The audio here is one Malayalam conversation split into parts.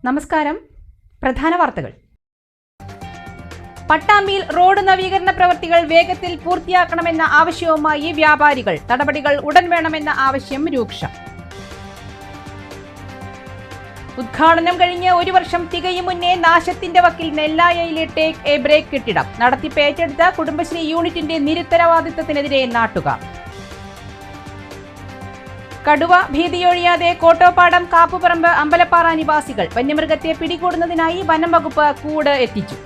നമസ്കാരം. പ്രധാന വാർത്തകൾ. പട്ടാമ്പിയിൽ റോഡ് നവീകരണ പ്രവൃത്തികൾ വേഗത്തിൽ പൂർത്തിയാക്കണമെന്ന ആവശ്യവുമായി വ്യാപാരികൾ. നടപടികൾ ഉടൻ വേണമെന്ന ആവശ്യം രൂക്ഷം. ഉദ്ഘാടനം കഴിഞ്ഞ് ഒരു വർഷം തികയും മുന്നേ നാശത്തിന്റെ വക്കിൽ നെല്ലായയിലെ ടേക്ക് എ ബ്രേക്ക് കെട്ടിടം. നടത്തിപ്പ് ഏറ്റെടുത്ത കുടുംബശ്രീ യൂണിറ്റിന്റെ നിരുത്തരവാദിത്തത്തിനെതിരെ നാട്ടുകാർ. കടുവ ഭീതിയൊഴിയാതെ കോട്ടോപ്പാടം, കാപ്പുപറമ്പ്, അമ്പലപ്പാറ നിവാസികൾ. വന്യമൃഗത്തെ പിടികൂടുന്നതിനായി വനം വകുപ്പ് കൂട് എത്തിച്ചു.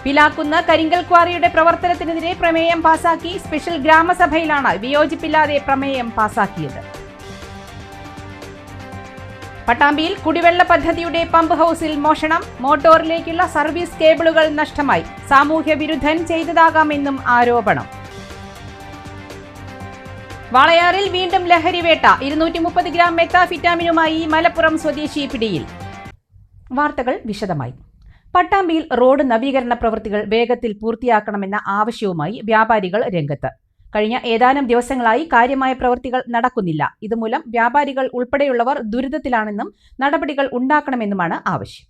പിലാക്കുന്ന് കരിങ്കൽ ക്വാറിയുടെ പ്രവർത്തനത്തിനെതിരെ പ്രമേയം പാസാക്കി. സ്പെഷ്യൽ ഗ്രാമസഭയിലാണ് വിയോജിപ്പില്ലാതെ പ്രമേയം പാസാക്കിയത്. പട്ടാമ്പിയിൽ കുടിവെള്ള പദ്ധതിയുടെ പമ്പ് ഹൌസിൽ മോഷണം. മോട്ടോറിലേക്കുള്ള സർവീസ് കേബിളുകൾ നഷ്ടമായി. സാമൂഹ്യ വിരുദ്ധൻ ചെയ്തതാകാമെന്നും ആരോപണം. വാളയാറിൽ വീണ്ടും ലഹരിവേട്ട. 230 ഗ്രാം മെത്താഫിറ്റാമിനുമായി മലപ്പുറം സ്വദേശി പിടിയിൽ. വാർത്തകൾ വിശദമായി. പട്ടാമ്പിയിൽ റോഡ് നവീകരണ പ്രവൃത്തികൾ വേഗത്തിൽ പൂർത്തിയാക്കണമെന്ന ആവശ്യവുമായി വ്യാപാരികൾ രംഗത്ത്. കഴിഞ്ഞ ഏതാനും ദിവസങ്ങളായി കാര്യമായ പ്രവൃത്തികൾ നടക്കുന്നില്ല. ഇതുമൂലം വ്യാപാരികൾ ഉൾപ്പെടെയുള്ളവർ ദുരിതത്തിലാണെന്നും നടപടികൾ ഉണ്ടാക്കണമെന്നുമാണ് ആവശ്യം.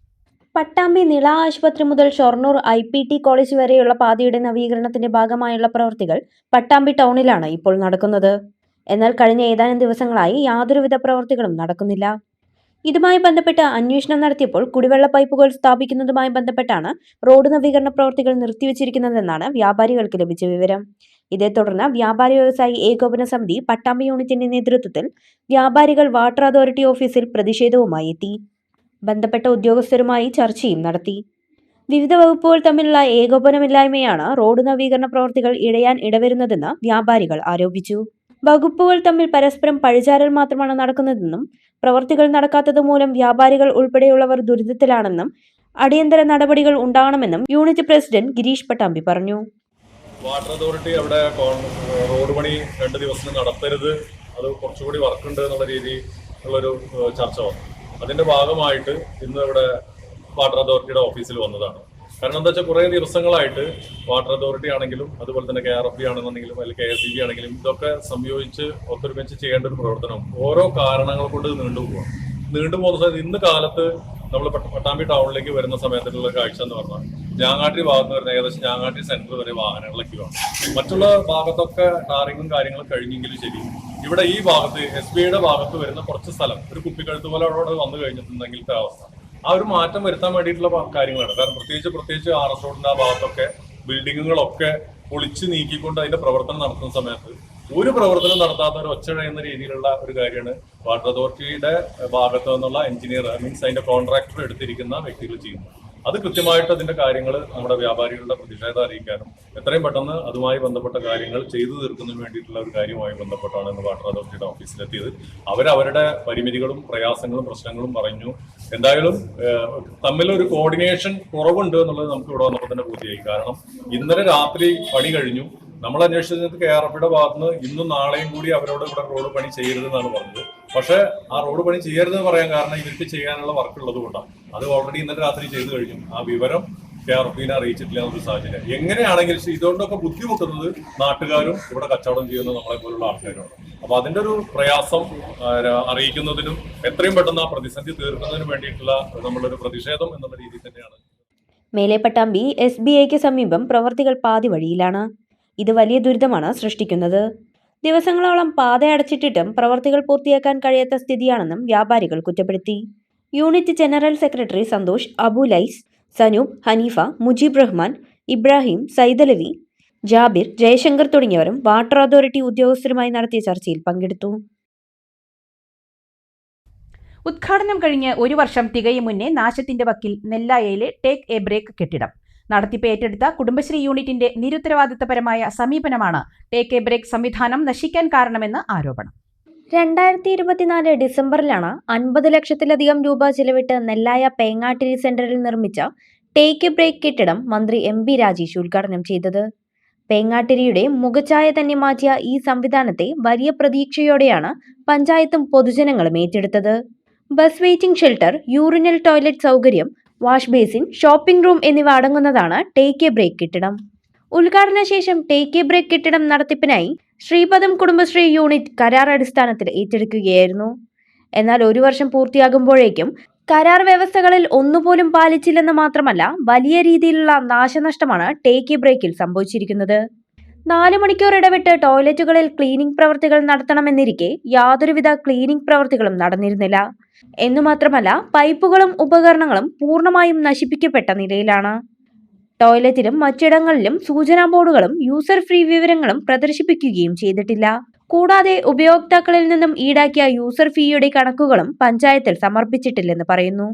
പട്ടാമ്പി നിള ആശുപത്രി മുതൽ ഷൊർണൂർ IPT കോളേജ് വരെയുള്ള പാതയുടെ നവീകരണത്തിന്റെ ഭാഗമായുള്ള പ്രവൃത്തികൾ പട്ടാമ്പി ടൗണിലാണ് ഇപ്പോൾ നടക്കുന്നത്. എന്നാൽ കഴിഞ്ഞ ഏതാനും ദിവസങ്ങളായി യാതൊരുവിധ പ്രവൃത്തികളും നടക്കുന്നില്ല. ഇതുമായി ബന്ധപ്പെട്ട് അന്വേഷണം നടത്തിയപ്പോൾ കുടിവെള്ള പൈപ്പുകൾ സ്ഥാപിക്കുന്നതുമായി ബന്ധപ്പെട്ടാണ് റോഡ് നവീകരണ പ്രവൃത്തികൾ നിർത്തിവച്ചിരിക്കുന്നതെന്നാണ് വ്യാപാരികൾക്ക് ലഭിച്ച വിവരം. ഇതേ തുടർന്ന് വ്യാപാരി വ്യവസായി ഏകോപന സമിതി പട്ടാമ്പി യൂണിറ്റിന്റെ നേതൃത്വത്തിൽ വ്യാപാരികൾ വാട്ടർ അതോറിറ്റി ഓഫീസിൽ പ്രതിഷേധവുമായി എത്തി. ബന്ധപ്പെട്ട ഉദ്യോഗസ്ഥരുമായി ചർച്ചയും നടത്തി. വിവിധ വകുപ്പുകൾ തമ്മിലുള്ള ഏകോപനമില്ലായ്മയാണ് റോഡ് നവീകരണ പ്രവൃത്തികൾ ഇഴയാൻ ഇടവരുന്നതെന്ന് വ്യാപാരികൾ ആരോപിച്ചു. വകുപ്പുകൾ തമ്മിൽ പരസ്പരം പഴിചാരൽ മാത്രമാണ് നടക്കുന്നതെന്നും പ്രവൃത്തികൾ നടക്കാത്തത് മൂലം വ്യാപാരികൾ ഉൾപ്പെടെയുള്ളവർ ദുരിതത്തിലാണെന്നും അടിയന്തര നടപടികൾ ഉണ്ടാകണമെന്നും യൂണിറ്റ് പ്രസിഡന്റ് ഗിരീഷ് പട്ടാമ്പി പറഞ്ഞു. വാട്ടർ അതോറിറ്റി അവിടെ റോഡ് പണി 2 ദിവസം നടത്തരുത്, അത് കുറച്ചുകൂടി വർക്കുണ്ട് എന്നുള്ള രീതിയിലുള്ളൊരു ചർച്ച വന്നു. അതിന്റെ ഭാഗമായിട്ട് ഇന്ന് ഇവിടെ വാട്ടർ അതോറിറ്റിയുടെ ഓഫീസിൽ വന്നതാണ്. കാരണം എന്താ വെച്ചാൽ കുറേ ദിവസങ്ങളായിട്ട് വാട്ടർ അതോറിറ്റി ആണെങ്കിലും അതുപോലെ തന്നെ KRFB ആണെന്നുണ്ടെങ്കിലും അല്ലെങ്കിൽ KSEB ആണെങ്കിലും ഇതൊക്കെ സംയോജിച്ച് ഒത്തൊരുമിച്ച് ചെയ്യേണ്ട ഒരു പ്രവർത്തനം ഓരോ കാരണങ്ങൾ കൊണ്ട് നീണ്ടുപോകുന്ന സമയത്ത് ഇന്ന് കാലത്ത് നമ്മൾ പട്ടാമ്പി ടൗണിലേക്ക് വരുന്ന സമയത്തുള്ള കാഴ്ച എന്ന് പറഞ്ഞാൽ ഞാങ്ങാട്ടി ഭാഗത്ത് വരുന്ന ഏകദേശം ഞാങ്ങാട്ടി സെന്റർ വരെ വാഹനങ്ങളൊക്കെ വേണം. മറ്റുള്ള ഭാഗത്തൊക്കെ ടാറിങ്ങും കാര്യങ്ങളും കഴിഞ്ഞെങ്കിലും ശരി, ഇവിടെ ഈ ഭാഗത്ത് SBIയുടെ ഭാഗത്ത് വരുന്ന കുറച്ച് സ്ഥലം ഒരു കുപ്പിക്കഴുത്ത് പോലെ അവിടെ വന്നു കഴിഞ്ഞിട്ടുണ്ടെങ്കിലത്തെ അവസ്ഥ ആ ഒരു മാറ്റം വരുത്താൻ വേണ്ടിയിട്ടുള്ള കാര്യങ്ങളാണ്. കാരണം പ്രത്യേകിച്ച് RS റോഡിന്റെ ആ ഭാഗത്തൊക്കെ ബിൽഡിങ്ങുകളൊക്കെ പൊളിച്ച് നീക്കിക്കൊണ്ട് അതിന്റെ പ്രവർത്തനം നടത്തുന്ന സമയത്ത് ഒരു പ്രവർത്തനം നടത്താത്ത ഒരു ഒച്ചഴയുന്ന രീതിയിലുള്ള ഒരു കാര്യമാണ് വാട്ടർ അതോറിറ്റിയുടെ ഭാഗത്തു നിന്നുള്ള എഞ്ചിനീയർ മീൻസ് അതിന്റെ കോൺട്രാക്ടർ എടുത്തിരിക്കുന്ന വ്യക്തികൾ ചെയ്യുന്നത്. അത് കൃത്യമായിട്ട് അതിന്റെ കാര്യങ്ങൾ നമ്മുടെ വ്യാപാരികളുടെ പ്രതിഷേധം അറിയിക്കാനും എത്രയും പെട്ടെന്ന് അതുമായി ബന്ധപ്പെട്ട കാര്യങ്ങൾ ചെയ്തു തീർക്കുന്നതിന് വേണ്ടിയിട്ടുള്ള ഒരു കാര്യവുമായി ബന്ധപ്പെട്ടാണ് ഇന്ന് വാട്ടർ അതോറിറ്റിയുടെ ഓഫീസിലെത്തിയത്. അവരവരുടെ പരിമിതികളും പ്രയാസങ്ങളും പ്രശ്നങ്ങളും പറഞ്ഞു. എന്തായാലും തമ്മിലൊരു കോർഡിനേഷൻ കുറവുണ്ട് എന്നുള്ളത് നമുക്ക് ഇവിടെ വന്നപ്പോൾ തന്നെ ബോധ്യമായി. കാരണം ഇന്നലെ രാത്രി പണി കഴിഞ്ഞു. നമ്മൾ അന്വേഷിച്ചത് KRFBയുടെ ഭാഗത്തുനിന്ന് ഇന്നും നാളെയും കൂടി അവരോട് ഇവിടെ റോഡ് പണി ചെയ്യരുതെന്നാണ് പറഞ്ഞത്. പക്ഷെ ആ റോഡ് പണി ചെയ്യരുതെന്ന് പറയാൻ കാരണം ഇവർക്ക് ചെയ്യാനുള്ള വർക്ക് ഉള്ളത് കൊണ്ടാണ്. അത് ഓൾറെഡി ഇന്നലെ രാത്രി ചെയ്തു കഴിഞ്ഞു. ആ വിവരം KRFBനെ അറിയിച്ചിട്ടില്ല എന്നൊരു സാഹചര്യം. എങ്ങനെയാണെങ്കിലും ഇതുകൊണ്ടൊക്കെ ബുദ്ധിമുട്ടുന്നത് നാട്ടുകാരും ഇവിടെ കച്ചവടം ചെയ്യുന്ന നമ്മളെ പോലുള്ള ആൾക്കാരുമാണ്. അപ്പൊ അതിന്റെ ഒരു പ്രയാസം അറിയിക്കുന്നതിനും എത്രയും പെട്ടെന്ന് ആ പ്രതിസന്ധി തീർക്കുന്നതിനും വേണ്ടിയിട്ടുള്ള നമ്മളൊരു പ്രതിഷേധം എന്നുള്ള രീതിയിൽ തന്നെയാണ്. മേലെ പട്ടാമ്പി SBIക്ക് സമീപം പ്രവർത്തികൾ പാതി വഴിയിലാണ്. ഇത് വലിയ ദുരിതമാണ് സൃഷ്ടിക്കുന്നത്. ദിവസങ്ങളോളം പാത അടച്ചിട്ടിട്ടും പ്രവർത്തികൾ പൂർത്തിയാക്കാൻ കഴിയാത്ത സ്ഥിതിയാണെന്നും വ്യാപാരികൾ കുറ്റപ്പെടുത്തി. Unit general secretary Santhosh, Abu Lais, Sanoop, Haneefa, Mujeeb Rahman, Ibrahim, Saidalavi, Jabir, Jayashankar തുടങ്ങിയവരും വാട്ടർ അതോറിറ്റി ഉദ്യോഗസ്ഥരുമായി നടത്തിയ ചർച്ചയിൽ പങ്കെടുത്തു. ഉദ്ഘാടനം കഴിഞ്ഞ് ഒരു വർഷം തികയും മുന്നേ നാശത്തിന്റെ വക്കിൽ നെല്ലായയിലെ ടേക്ക് എ ബ്രേക്ക് കെട്ടിടം. നടത്തിപ്പ് ഏറ്റെടുത്ത കുടുംബശ്രീ യൂണിറ്റിന്റെ നിരുത്തരവാദിത്തപരമായ സമീപനമാണ് ടേക്ക് എ ബ്രേക്ക് സംവിധാനം നശിക്കാൻ കാരണമെന്ന് ആരോപണം. 2024 ഡിസംബറിലാണ് 50 ലക്ഷത്തിലധികം രൂപ ചിലവിട്ട് നെല്ലായ പേങ്ങാട്ടിരി സെന്ററിൽ നിർമ്മിച്ച ടേക്ക് എ ബ്രേക്ക് കെട്ടിടം മന്ത്രി MB രാജേഷ് ഉദ്ഘാടനം ചെയ്തത്. പേങ്ങാട്ടിരിയുടെ മുഖഛായ തന്നെ മാറ്റിയ ഈ സംവിധാനത്തെ വലിയ പ്രതീക്ഷയോടെയാണ് പഞ്ചായത്തും പൊതുജനങ്ങളും ഏറ്റെടുത്തത്. Bus waiting shelter, urinal toilet സൗകര്യം, വാഷ് ബേസിൻ, ഷോപ്പിംഗ് റൂം എന്നിവ അടങ്ങുന്നതാണ് ടേക്ക് എ ബ്രേക്ക് കെട്ടിടം. ഉദ്ഘാടന ശേഷം ടേക്ക് എ ബ്രേക്ക് കെട്ടിടം നടത്തിപ്പിനായി ശ്രീപദം കുടുംബശ്രീ യൂണിറ്റ് കരാർ അടിസ്ഥാനത്തിൽ ഏറ്റെടുക്കുകയായിരുന്നു. എന്നാൽ 1 വർഷം പൂർത്തിയാകുമ്പോഴേക്കും കരാർ വ്യവസ്ഥകളിൽ ഒന്നുപോലും പാലിച്ചില്ലെന്ന് മാത്രമല്ല വലിയ രീതിയിലുള്ള നാശനഷ്ടമാണ് ടേക്ക് എ ബ്രേക്കിൽ സംഭവിച്ചിരിക്കുന്നത്. 4 മണിക്കൂർ ഇടവിട്ട് ടോയ്ലറ്റുകളിൽ ക്ലീനിംഗ് പ്രവൃത്തികൾ നടത്തണമെന്നിരിക്കെ യാതൊരുവിധ ക്ലീനിംഗ് പ്രവൃത്തികളും നടന്നിരുന്നില്ല. എന്നുമാത്രമല്ല പൈപ്പുകളും ഉപകരണങ്ങളും പൂർണ്ണമായും നശിപ്പിക്കപ്പെട്ട നിലയിലാണ്. ടോയ്ലറ്റിലും മറ്റിടങ്ങളിലും സൂചനാ ബോർഡുകളും യൂസർ ഫ്രീ വിവരങ്ങളും പ്രദർശിപ്പിക്കുകയും ചെയ്തിട്ടില്ല. കൂടാതെ ഉപയോക്താക്കളിൽ നിന്നും ഈടാക്കിയ യൂസർ ഫീയുടെ കണക്കുകളും പഞ്ചായത്തിൽ സമർപ്പിച്ചിട്ടില്ലെന്ന് പറയുന്നു.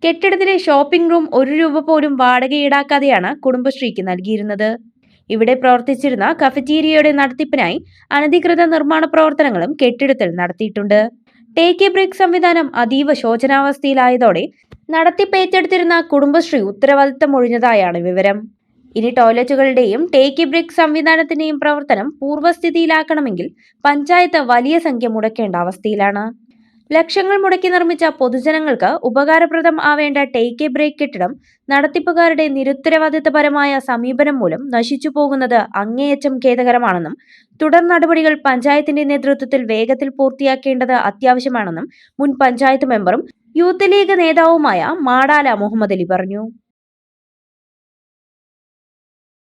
കെട്ടിടത്തിലെ ഷോപ്പിംഗ് റൂം 1 രൂപ പോലും വാടക ഈടാക്കാതെയാണ് കുടുംബശ്രീക്ക് നൽകിയിരുന്നത്. ഇവിടെ പ്രവർത്തിച്ചിരുന്ന കഫറ്റീരിയയുടെ നടത്തിപ്പിനായി അനധികൃത നിർമ്മാണ പ്രവർത്തനങ്ങളും കെട്ടിടത്തിൽ നടത്തിയിട്ടുണ്ട്. ടേക്ക് എ ബ്രേക്ക് സംവിധാനം അതീവ ശോചനാവസ്ഥയിലായതോടെ നടത്തിപ്പ് ഏറ്റെടുത്തിരുന്ന കുടുംബശ്രീ ഉത്തരവാദിത്തം ഒഴിഞ്ഞതായാണ് വിവരം. ഇനി ടോയ്ലറ്റുകളുടെയും ടേക്ക് എ ബ്രേക്ക് സംവിധാനത്തിന്റെയും പ്രവർത്തനം പൂർവ്വസ്ഥിതിയിലാക്കണമെങ്കിൽ പഞ്ചായത്ത് വലിയ സംഖ്യ മുടക്കേണ്ട അവസ്ഥയിലാണ്. ലക്ഷങ്ങൾ മുടക്കി നിർമ്മിച്ച പൊതുജനങ്ങൾക്ക് ഉപകാരപ്രദം ആവേണ്ട ടേക്ക് എ ബ്രേക്ക് കെട്ടിടം നടത്തിപ്പുകാരുടെ നിരുത്തരവാദിത്തപരമായ സമീപനം മൂലം നശിച്ചു പോകുന്നത് അങ്ങേയറ്റം ഖേദകരമാണെന്നും തുടർ നടപടികൾ പഞ്ചായത്തിന്റെ നേതൃത്വത്തിൽ വേഗത്തിൽ പൂർത്തിയാക്കേണ്ടത് അത്യാവശ്യമാണെന്നും മുൻ പഞ്ചായത്ത് മെമ്പറും യൂത്ത് ലീഗ് നേതാവുമായ മാടാല മുഹമ്മദ് അലി പറഞ്ഞു.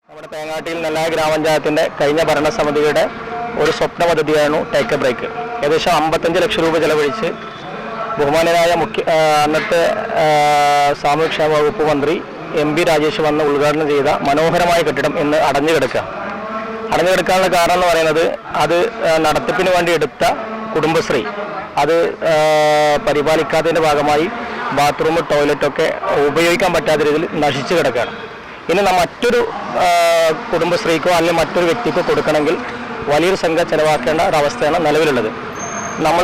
നമ്മുടെ തേങ്ങാട്ടിയിൽ നെല്ലായ ഗ്രാമപഞ്ചായത്തിന്റെ കഴിഞ്ഞ ഭരണസമിതിയുടെ ഒരു സ്വപ്ന പദ്ധതിയായിരുന്നു ടേക്ക് എ ബ്രേക്ക്. ഏകദേശം 55 ലക്ഷം രൂപ ചെലവഴിച്ച് ബഹുമാനനായ അന്നത്തെ സാമൂഹ്യക്ഷേമ വകുപ്പ് മന്ത്രി MP രാജേഷ് വന്ന് ഉദ്ഘാടനം ചെയ്ത മനോഹരമായ കെട്ടിടം ഇന്ന് അടഞ്ഞുകിടക്കാനുള്ള കാരണം എന്ന് പറയുന്നത് അത് നടത്തിപ്പിന് വേണ്ടി എടുത്ത കുടുംബശ്രീ അത് പരിപാലിക്കാത്തതിൻ്റെ ഭാഗമായി ബാത്റൂം ടോയ്ലറ്റൊക്കെ ഉപയോഗിക്കാൻ പറ്റാത്ത രീതിയിൽ നശിച്ചു കിടക്കുകയാണ്. ഇനി മറ്റൊരു കുടുംബശ്രീക്കോ അല്ലെങ്കിൽ മറ്റൊരു വ്യക്തിക്കോ കൊടുക്കണമെങ്കിൽ വലിയൊരു സംഖ്യ ചെലവാക്കേണ്ട ഒരവസ്ഥയാണ് നിലവിലുള്ളത്. നമ്മൾ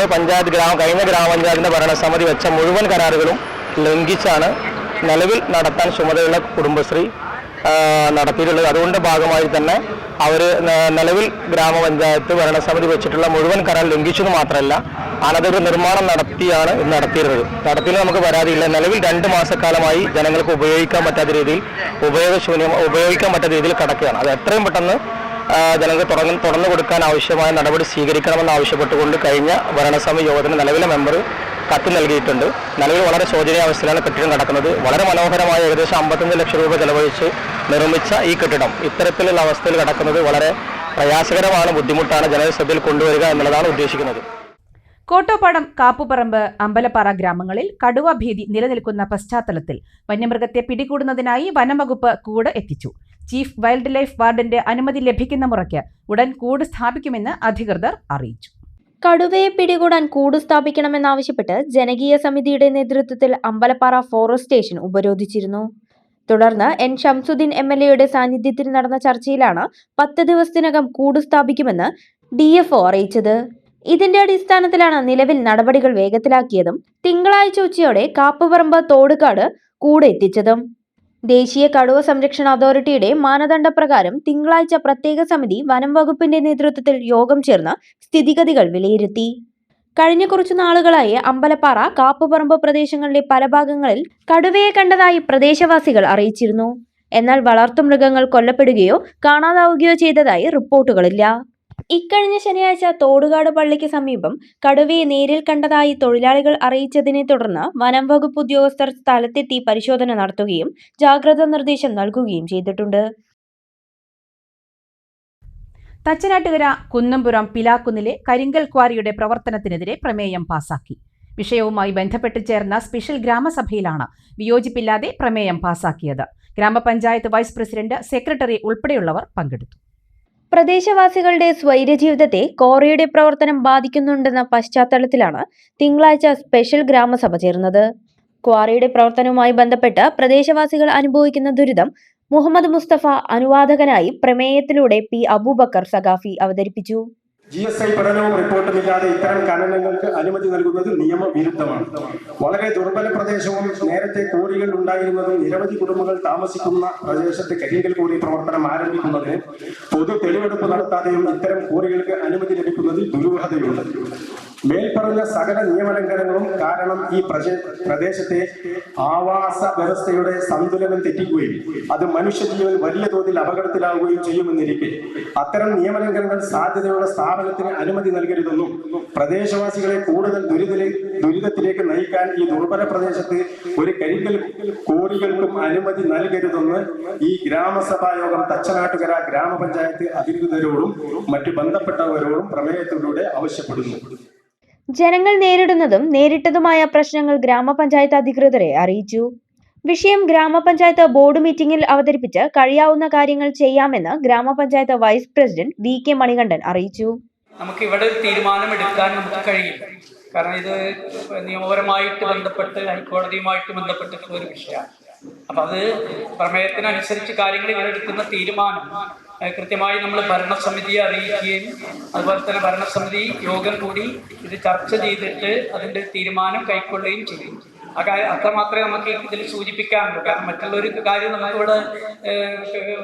കഴിഞ്ഞ ഗ്രാമപഞ്ചായത്തിൻ്റെ ഭരണസമിതി വെച്ച മുഴുവൻ കരാറുകളും ലംഘിച്ചാണ് നിലവിൽ നടത്താൻ ചുമതലയുള്ള കുടുംബശ്രീ നടത്തിയിട്ടുള്ളത്. അതുകൊണ്ട് ഭാഗമായി തന്നെ അവർ നിലവിൽ ഗ്രാമപഞ്ചായത്ത് ഭരണസമിതി വെച്ചിട്ടുള്ള മുഴുവൻ കരാർ ലംഘിച്ചത് മാത്രമല്ല അനധികൃത നിർമ്മാണം നടത്തിയിരുന്നത്. നടത്തിയത് നമുക്ക് പരാതിയില്ല. നിലവിൽ 2 മാസക്കാലമായി ജനങ്ങൾക്ക് ഉപയോഗിക്കാൻ പറ്റാത്ത രീതിയിൽ കിടക്കുകയാണ്. അത് എത്രയും പെട്ടെന്ന് ജനങ്ങൾക്ക് തുറന്നു കൊടുക്കാൻ ആവശ്യമായ നടപടി സ്വീകരിക്കണമെന്ന് ആവശ്യപ്പെട്ടുകൊണ്ട് കഴിഞ്ഞ ഭരണസമിതി യോഗത്തിന് നിലവിലെ മെമ്പർ കത്ത് നൽകിയിട്ടുണ്ട്. നിലവിൽ വളരെ ശോചനീയാവസ്ഥയിലാണ് കെട്ടിടം കിടക്കുന്നത്. വളരെ മനോഹരമായ ഏകദേശം 55 ലക്ഷം രൂപ ചെലവഴിച്ച് നിർമ്മിച്ച ഈ കെട്ടിടം ഇത്തരത്തിലുള്ള അവസ്ഥയിൽ കിടക്കുന്നത് വളരെ പ്രയാസകരമാണ്, ബുദ്ധിമുട്ടാണ്. ജനശ്രദ്ധയിൽ കൊണ്ടുവരിക എന്നുള്ളതാണ് ഉദ്ദേശിക്കുന്നത്. കോട്ടോപ്പാടം, കാപ്പുപറമ്പ്, അമ്പലപ്പാറ ഗ്രാമങ്ങളിൽ കടുവ ഭീതി നിലനിൽക്കുന്ന പശ്ചാത്തലത്തിൽ വന്യമൃഗത്തെ പിടികൂടുന്നതിനായി വനംവകുപ്പ് കൂട് എത്തിച്ചു. ചീഫ് വൈൽഡ് ലൈഫ് വാർഡന്റെ അനുമതി ലഭിക്കുന്ന മുറയ്ക്ക് ഉടൻ കൂട് സ്ഥാപിക്കുമെന്ന് അധികൃതർ അറിയിച്ചു. കടുവയെ പിടികൂടാൻ കൂട് സ്ഥാപിക്കണമെന്നാവശ്യപ്പെട്ട് ജനകീയ സമിതിയുടെ നേതൃത്വത്തിൽ അമ്പലപ്പാറ ഫോറസ്റ്റ് സ്റ്റേഷൻ ഉപരോധിച്ചിരുന്നു. തുടർന്ന് N. ഷംസുദ്ദീൻ MLA യുടെ സാന്നിധ്യത്തിൽ നടന്ന ചർച്ചയിലാണ് 10 ദിവസത്തിനകം കൂട് സ്ഥാപിക്കുമെന്ന് DFO അറിയിച്ചത്. ഇതിന്റെ അടിസ്ഥാനത്തിലാണ് നിലവിൽ നടപടികൾ വേഗത്തിലാക്കിയതും തിങ്കളാഴ്ച ഉച്ചയോടെ കാപ്പുപറമ്പ് തോടുകാട് കൂട് എത്തിച്ചതും. ദേശീയ കടുവ സംരക്ഷണ അതോറിറ്റിയുടെ മാനദണ്ഡപ്രകാരം തിങ്കളാഴ്ച പ്രത്യേക സമിതി വനം വകുപ്പിന്റെ നേതൃത്വത്തിൽ യോഗം ചേർന്ന് സ്ഥിതിഗതികൾ വിലയിരുത്തി. കഴിഞ്ഞ കുറച്ചു നാളുകളായി അമ്പലപ്പാറ, കാപ്പുപറമ്പ് പ്രദേശങ്ങളിലെ പല ഭാഗങ്ങളിൽ കടുവയെ കണ്ടതായി പ്രദേശവാസികൾ അറിയിച്ചിരുന്നു. എന്നാൽ വളർത്തുമൃഗങ്ങൾ കൊല്ലപ്പെടുകയോ കാണാതാവുകയോ ചെയ്തതായി റിപ്പോർട്ടുകളില്ല. ഇക്കഴിഞ്ഞ ശനിയാഴ്ച തോടുകാട് പള്ളിക്ക് സമീപം കടുവയെ നേരിൽ കണ്ടതായി തൊഴിലാളികൾ അറിയിച്ചതിനെ തുടർന്ന് വനം വകുപ്പ് ഉദ്യോഗസ്ഥർ സ്ഥലത്തെത്തി പരിശോധന നടത്തുകയും ജാഗ്രതാ നിർദ്ദേശം നൽകുകയും ചെയ്തിട്ടുണ്ട്. തച്ചനാട്ടുകര കുന്നംപുറം പിലാക്കുന്നിലെ കരിങ്കൽ ക്വാറിയുടെ പ്രവർത്തനത്തിനെതിരെ പ്രമേയം പാസാക്കി. വിഷയവുമായി ബന്ധപ്പെട്ട് ചേർന്ന സ്പെഷ്യൽ ഗ്രാമസഭയിലാണ് വിയോജിപ്പില്ലാതെ പ്രമേയം പാസാക്കിയത്. ഗ്രാമപഞ്ചായത്ത് വൈസ് പ്രസിഡന്റ്, സെക്രട്ടറി ഉൾപ്പെടെയുള്ളവർ പങ്കെടുത്തു. പ്രദേശവാസികളുടെ സ്വൈര്യജീവിതത്തെ ക്വാറിയുടെ പ്രവർത്തനം ബാധിക്കുന്നുണ്ടെന്ന പശ്ചാത്തലത്തിലാണ് തിങ്കളാഴ്ച സ്പെഷ്യൽ ഗ്രാമസഭ ചേർന്നത്. ക്വാറിയുടെ പ്രവർത്തനവുമായി ബന്ധപ്പെട്ട് പ്രദേശവാസികൾ അനുഭവിക്കുന്ന ദുരിതം മുഹമ്മദ് മുസ്തഫ അനുവാദകനായി പ്രമേയത്തിലൂടെ P. അബൂബക്കർ സഖാഫി അവതരിപ്പിച്ചു. GSI പഠനവും റിപ്പോർട്ടുമില്ലാതെ ഇത്തരം ഖനനങ്ങൾക്ക് അനുമതി നൽകുന്നത് നിയമവിരുദ്ധമാണ്. വളരെ ദുർബല പ്രദേശവും നേരത്തെ കോറികൾ ഉണ്ടായിരുന്നതും നിരവധി കുടുംബങ്ങൾ താമസിക്കുന്ന പ്രദേശത്ത് കരിങ്കൽ കോറി പ്രവർത്തനം ആരംഭിക്കുന്നതിന് പൊതു തെളിവെടുപ്പ് നടത്താതെയും ഇത്തരം കോറികൾക്ക് അനുമതി ലഭിക്കുന്നതിൽ ദുരൂഹതയുണ്ട്. മേൽപ്പറഞ്ഞ സകല നിയമലംഘനങ്ങളും കാരണം ഈ പ്രദേശത്തെ ആവാസ വ്യവസ്ഥയുടെ സന്തുലനം തെറ്റിക്കുകയും അത് മനുഷ്യജീവൻ വലിയ തോതിൽ അപകടത്തിലാവുകയും ചെയ്യുമെന്നിരിക്കെ അത്തരം നിയമലംഘനങ്ങൾ സാധ്യതയുള്ള സ്ഥാപനത്തിന് അനുമതി നൽകരുതെന്നും പ്രദേശവാസികളെ കൂടുതൽ ദുരിതത്തിലേക്ക് നയിക്കാൻ ഈ ദുർബല പ്രദേശത്ത് ഒരു കരിങ്കൽ കോറികൾക്കും അനുമതി നൽകരുതെന്ന് ഈ ഗ്രാമസഭാ യോഗം തച്ചനാട്ടുകര ഗ്രാമപഞ്ചായത്ത് അധികൃതരോടും മറ്റു ബന്ധപ്പെട്ടവരോടും പ്രമേയത്തിലൂടെ ആവശ്യപ്പെടുന്നു. ജനങ്ങൾ നേരിടുന്നതും നേരിട്ടതുമായ പ്രശ്നങ്ങൾ ഗ്രാമപഞ്ചായത്ത് അധികൃതരെ അറിയിച്ചു. വിഷയം ഗ്രാമപഞ്ചായത്ത് ബോർഡ് മീറ്റിംഗിൽ അവതരിപ്പിച്ച് കഴിയാവുന്ന കാര്യങ്ങൾ ചെയ്യാമെന്ന് ഗ്രാമപഞ്ചായത്ത് വൈസ് പ്രസിഡന്റ് VK മണികണ്ഠൻ അറിയിച്ചു. നമുക്ക് ഇവിടെ തീരുമാനമെടുക്കാൻ നമുക്ക് കഴിയില്ല. കാരണം ഇത് നിയമപരമായിട്ട് ബന്ധപ്പെട്ട് ഹൈക്കോടതിയുമായിട്ട് ബന്ധപ്പെട്ടിട്ടുള്ള ഒരു വിഷയമാണ്. അപ്പം അത് പ്രമേയത്തിനനുസരിച്ച് കാര്യങ്ങൾ ഇവിടെ എടുക്കുന്ന തീരുമാനം കൃത്യമായി നമ്മൾ ഭരണസമിതിയെ അറിയിക്കുകയും അതുപോലെ തന്നെ ഭരണസമിതി യോഗം കൂടി ഇത് ചർച്ച ചെയ്തിട്ട് അതിൻ്റെ തീരുമാനം കൈക്കൊള്ളുകയും ചെയ്യും. അത്ര മാത്രമേ നമുക്ക് ഇതിൽ സൂചിപ്പിക്കാനുള്ളൂ. കാരണം മറ്റുള്ളൊരു കാര്യം നമുക്കിവിടെ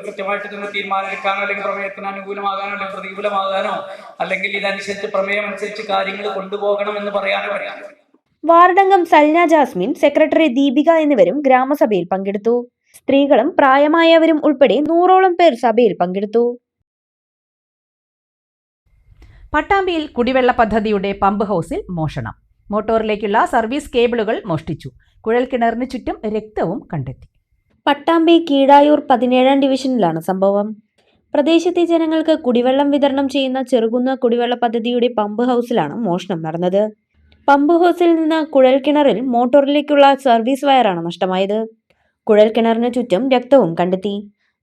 കൃത്യമായിട്ട് ഇതിന് തീരുമാനമെടുക്കാനോ അല്ലെങ്കിൽ പ്രമേയത്തിന് അനുകൂലമാകാനോ അല്ലെങ്കിൽ പ്രതികൂലമാകാനോ അല്ലെങ്കിൽ ഇതനുസരിച്ച് പ്രമേയം അനുസരിച്ച് കാര്യങ്ങൾ കൊണ്ടുപോകണം എന്ന് പറയാനോ പറയാം. വാർഡംഗം സൽന ജാസ്മിൻ, സെക്രട്ടറി ദീപിക എന്നിവരും ഗ്രാമസഭയിൽ പങ്കെടുത്തു. സ്ത്രീകളും പ്രായമായവരും ഉൾപ്പെടെ 100ഓളം പേർ സഭയിൽ പങ്കെടുത്തു. പട്ടാമ്പിയിൽ കുടിവെള്ള പദ്ധതിയുടെ പമ്പ് ഹൗസിൽ മോഷണം. മോട്ടോറിലേക്കുള്ള സർവീസ് കേബിളുകൾ മോഷ്ടിച്ചു. കുഴൽക്കിണറിന് ചുറ്റും രക്തവും കണ്ടെത്തി. പട്ടാമ്പി കീഴായൂർ 17ാം ഡിവിഷനിലാണ് സംഭവം. പ്രദേശത്തെ ജനങ്ങൾക്ക് കുടിവെള്ളം വിതരണം ചെയ്യുന്ന ചെറുകുന്ന കുടിവെള്ള പദ്ധതിയുടെ പമ്പ് ഹൗസിലാണ് മോഷണം നടന്നത്. പമ്പ് ഹൗസിൽ നിന്ന് കുഴൽക്കിണറിൽ മോട്ടോറിലേക്കുള്ള സർവീസ് വയറാണ് നഷ്ടമായത്. കുഴൽക്കിണറിന് ചുറ്റും രക്തവും കണ്ടെത്തി.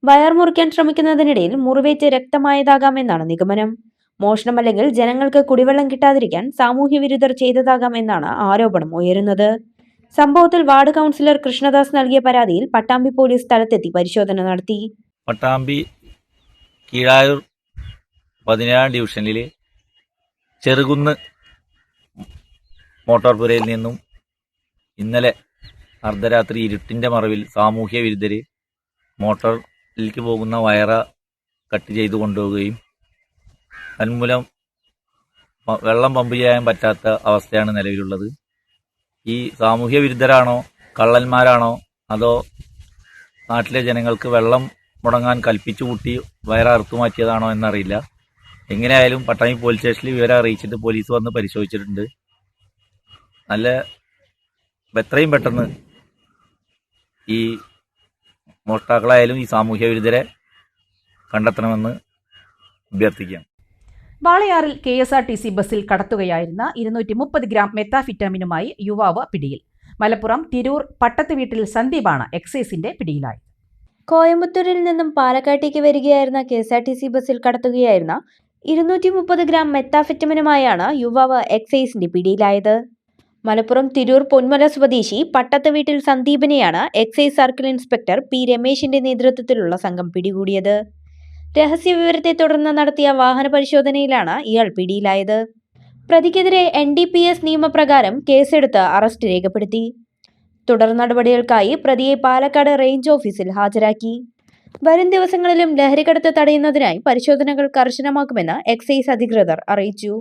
വയർ മുറിക്കാൻ ശ്രമിക്കുന്നതിനിടയിൽ മുറിവേറ്റ് രക്തമായതാകാമെന്നാണ് നിഗമനം. മോഷണമല്ലെങ്കിൽ ജനങ്ങൾക്ക് കുടിവെള്ളം കിട്ടാതിരിക്കാൻ സാമൂഹ്യ വിരുദ്ധർ ചെയ്തതാകാം എന്നാണ് ആരോപണം ഉയരുന്നത്. സംഭവത്തിൽ വാർഡ് കൗൺസിലർ കൃഷ്ണദാസ് നൽകിയ പരാതിയിൽ പട്ടാമ്പി പോലീസ് സ്ഥലത്തെത്തി പരിശോധന നടത്തി. പട്ടാമ്പി കീഴായൂർ 17ാം ഡിവിഷനിൽ ചെറുകുന്ന് മോട്ടോർ പുരയിൽ നിന്നും ഇന്നലെ അർദ്ധരാത്രി ഇരുട്ടിൻ്റെ മറവിൽ സാമൂഹ്യ വിരുദ്ധർ മോട്ടോറിലേക്ക് പോകുന്ന വയറ കട്ട് ചെയ്തു കൊണ്ടുപോവുകയും തന്മൂലം വെള്ളം പമ്പ് ചെയ്യാൻ പറ്റാത്ത അവസ്ഥയാണ് നിലവിലുള്ളത്. ഈ സാമൂഹ്യ വിരുദ്ധരാണോ കള്ളന്മാരാണോ അതോ നാട്ടിലെ ജനങ്ങൾക്ക് വെള്ളം മുടങ്ങാൻ കൽപ്പിച്ചു കൂട്ടി വയറ അറുത്തു മാറ്റിയതാണോ എന്നറിയില്ല. എങ്ങനെയായാലും പട്ടാമ്പി പോലീസ് സ്റ്റേഷനിൽ വിവരം അറിയിച്ചിട്ട് പോലീസ് വന്ന് പരിശോധിച്ചിട്ടുണ്ട്. എത്രയും പെട്ടെന്ന് ഈ മോഷ്ടാക്കളായാലും ഈ സാമൂഹ്യ വിരുദ്ധരെ കണ്ടെത്തണമെന്ന് അഭ്യർത്ഥിക്കാം. വാളയാറിൽ KSRTC ബസ്സിൽ കടത്തുകയായിരുന്ന 230 ഗ്രാം മെത്താഫിറ്റാമിനുമായി യുവാവ് പിടിയിൽ. മലപ്പുറം തിരൂർ പട്ടത്ത് വീട്ടിൽ സന്ദീപാണ് എക്സൈസിന്റെ പിടിയിലായത്. കോയമ്പത്തൂരിൽ നിന്നും പാലക്കാട്ടേക്ക് വരികയായിരുന്ന KSRTC ബസ്സിൽ കടത്തുകയായിരുന്ന 230 ഗ്രാം മെത്താഫിറ്റമിനുമായാണ് യുവാവ് എക്സൈസിന്റെ പിടിയിലായത്. മലപ്പുറം തിരൂർ പൊന്മല സ്വദേശി പട്ടത്ത് വീട്ടിൽ സന്ദീപിനെയാണ് എക്സൈസ് സർക്കിൾ ഇൻസ്പെക്ടർ P രമേശിന്റെ നേതൃത്വത്തിലുള്ള സംഘം പിടികൂടിയത്. രഹസ്യവിവരത്തെ തുടർന്ന് നടത്തിയ വാഹന പരിശോധനയിലാണ് ഇയാൾ പിടിയിലായത്. പ്രതിക്കെതിരെ NDPS നിയമപ്രകാരം കേസെടുത്ത് അറസ്റ്റ് രേഖപ്പെടുത്തി. തുടർ നടപടികൾക്കായി പ്രതിയെ പാലക്കാട് റേഞ്ച് ഓഫീസിൽ ഹാജരാക്കി. വരും ദിവസങ്ങളിലും ലഹരിക്കടത്ത് തടയുന്നതിനായി പരിശോധനകൾ കർശനമാക്കുമെന്ന് എക്സൈസ് അധികൃതർ അറിയിച്ചു.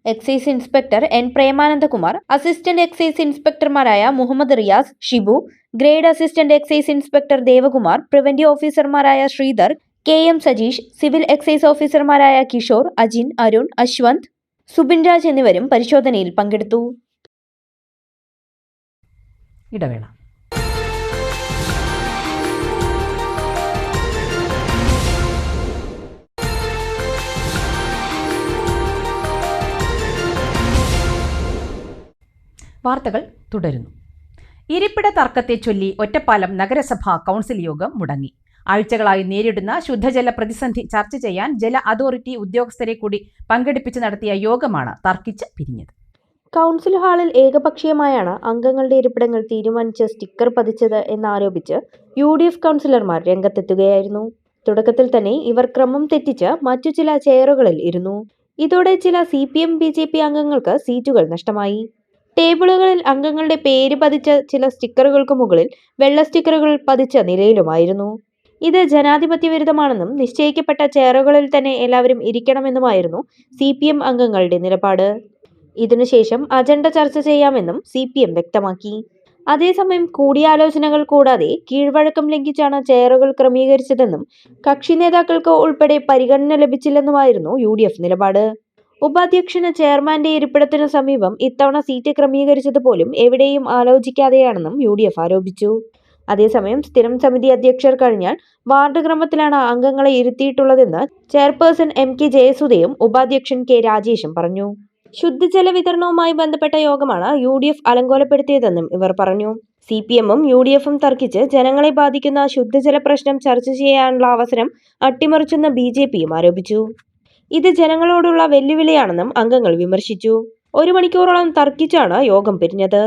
Excise inspector N Premanandakumar, assistant excise ഇൻസ്പെക്ടർമാരായ Muhammad Riyas, Shibu, grade assistant excise inspector Devakumar, preventive ഓഫീസർമാരായ Sreedhar, KM Sajeesh, civil excise ഓഫീസർമാരായ കിഷോർ, അജിൻ, അരുൺ, അശ്വന്ത്, സുബിൻ രാജ് എന്നിവരും പരിശോധനയിൽ പങ്കെടുത്തു. ഇടവേള. വാർത്തകൾ തുടരുന്നു. ഇരിപ്പിട തർക്കത്തെ ചൊല്ലി ഒറ്റപ്പാലം നഗരസഭാ കൗൺസിൽ യോഗം മുടങ്ങി. ആഴ്ചകളായി നേരിടുന്ന ശുദ്ധജല പ്രതിസന്ധി ചർച്ച ചെയ്യാൻ ജല അതോറിറ്റി ഉദ്യോഗസ്ഥരെ കൂടി പങ്കെടുപ്പിച്ച് നടത്തിയ യോഗമാണ് തർക്കിച്ച് പിരിഞ്ഞത്. കൗൺസിൽ ഹാളിൽ ഏകപക്ഷീയമായാണ് അംഗങ്ങളുടെ ഇരിപ്പിടങ്ങൾ തീരുമാനിച്ച് സ്റ്റിക്കർ പതിച്ചത് എന്നാരോപിച്ച് UDF കൗൺസിലർമാർ രംഗത്തെത്തുകയായിരുന്നു. തുടക്കത്തിൽ തന്നെ ഇവർ ക്രമം തെറ്റിച്ച് മറ്റു ചില ചെയറുകളിൽ ഇരുന്നു. ഇതോടെ ചില CPM BJP അംഗങ്ങൾക്ക് സീറ്റുകൾ നഷ്ടമായി. ടേബിളുകളിൽ അംഗങ്ങളുടെ പേര് പതിച്ച ചില സ്റ്റിക്കറുകൾക്ക് മുകളിൽ വെള്ള സ്റ്റിക്കറുകൾ പതിച്ച നിലയിലുമായിരുന്നു. ഇത് ജനാധിപത്യ വിരുദ്ധമാണെന്നും നിശ്ചയിക്കപ്പെട്ട ചെയറുകളിൽ തന്നെ എല്ലാവരും ഇരിക്കണമെന്നുമായിരുന്നു CPM അംഗങ്ങളുടെ നിലപാട്. ഇതിനുശേഷം അജണ്ട ചർച്ച ചെയ്യാമെന്നും CPM വ്യക്തമാക്കി. അതേസമയം കൂടിയാലോചനകൾ കൂടാതെ കീഴ്വഴക്കം ലംഘിച്ചാണ് ചെയറുകൾ ക്രമീകരിച്ചതെന്നും കക്ഷി നേതാക്കൾക്ക് ഉൾപ്പെടെ പരിഗണന ലഭിച്ചില്ലെന്നുമായിരുന്നു UDF നിലപാട്. ഉപാധ്യക്ഷന് ചെയർമാന്റെ ഇരിപ്പിടത്തിനു സമീപം ഇത്തവണ സീറ്റ് ക്രമീകരിച്ചത് പോലും എവിടെയും ആലോചിക്കാതെയാണെന്നും UDF ആരോപിച്ചു. അതേസമയം സ്ഥിരം സമിതി അധ്യക്ഷർ കഴിഞ്ഞാൽ വാർഡ് ക്രമത്തിലാണ് അംഗങ്ങളെ ഇരുത്തിയിട്ടുള്ളതെന്ന് ചെയർപേഴ്സൺ MK ജയസുധയും ഉപാധ്യക്ഷൻ K രാജേഷും പറഞ്ഞു. ശുദ്ധജല വിതരണവുമായി ബന്ധപ്പെട്ട യോഗമാണ് UDF അലങ്കോലപ്പെടുത്തിയതെന്നും ഇവർ പറഞ്ഞു. CPM-ഉം UDF-ഉം തർക്കിച്ച് ജനങ്ങളെ ബാധിക്കുന്ന ശുദ്ധജല പ്രശ്നം ചർച്ച ചെയ്യാനുള്ള അവസരം അട്ടിമറിച്ചെന്ന് BJP-യും ആരോപിച്ചു. ഇത് ജനങ്ങളോടുള്ള വെല്ലുവിളിയാണെന്നും അംഗങ്ങൾ വിമർശിച്ചു. 1 മണിക്കൂറോളം തർക്കിച്ചാണ് യോഗം പിരിഞ്ഞത്.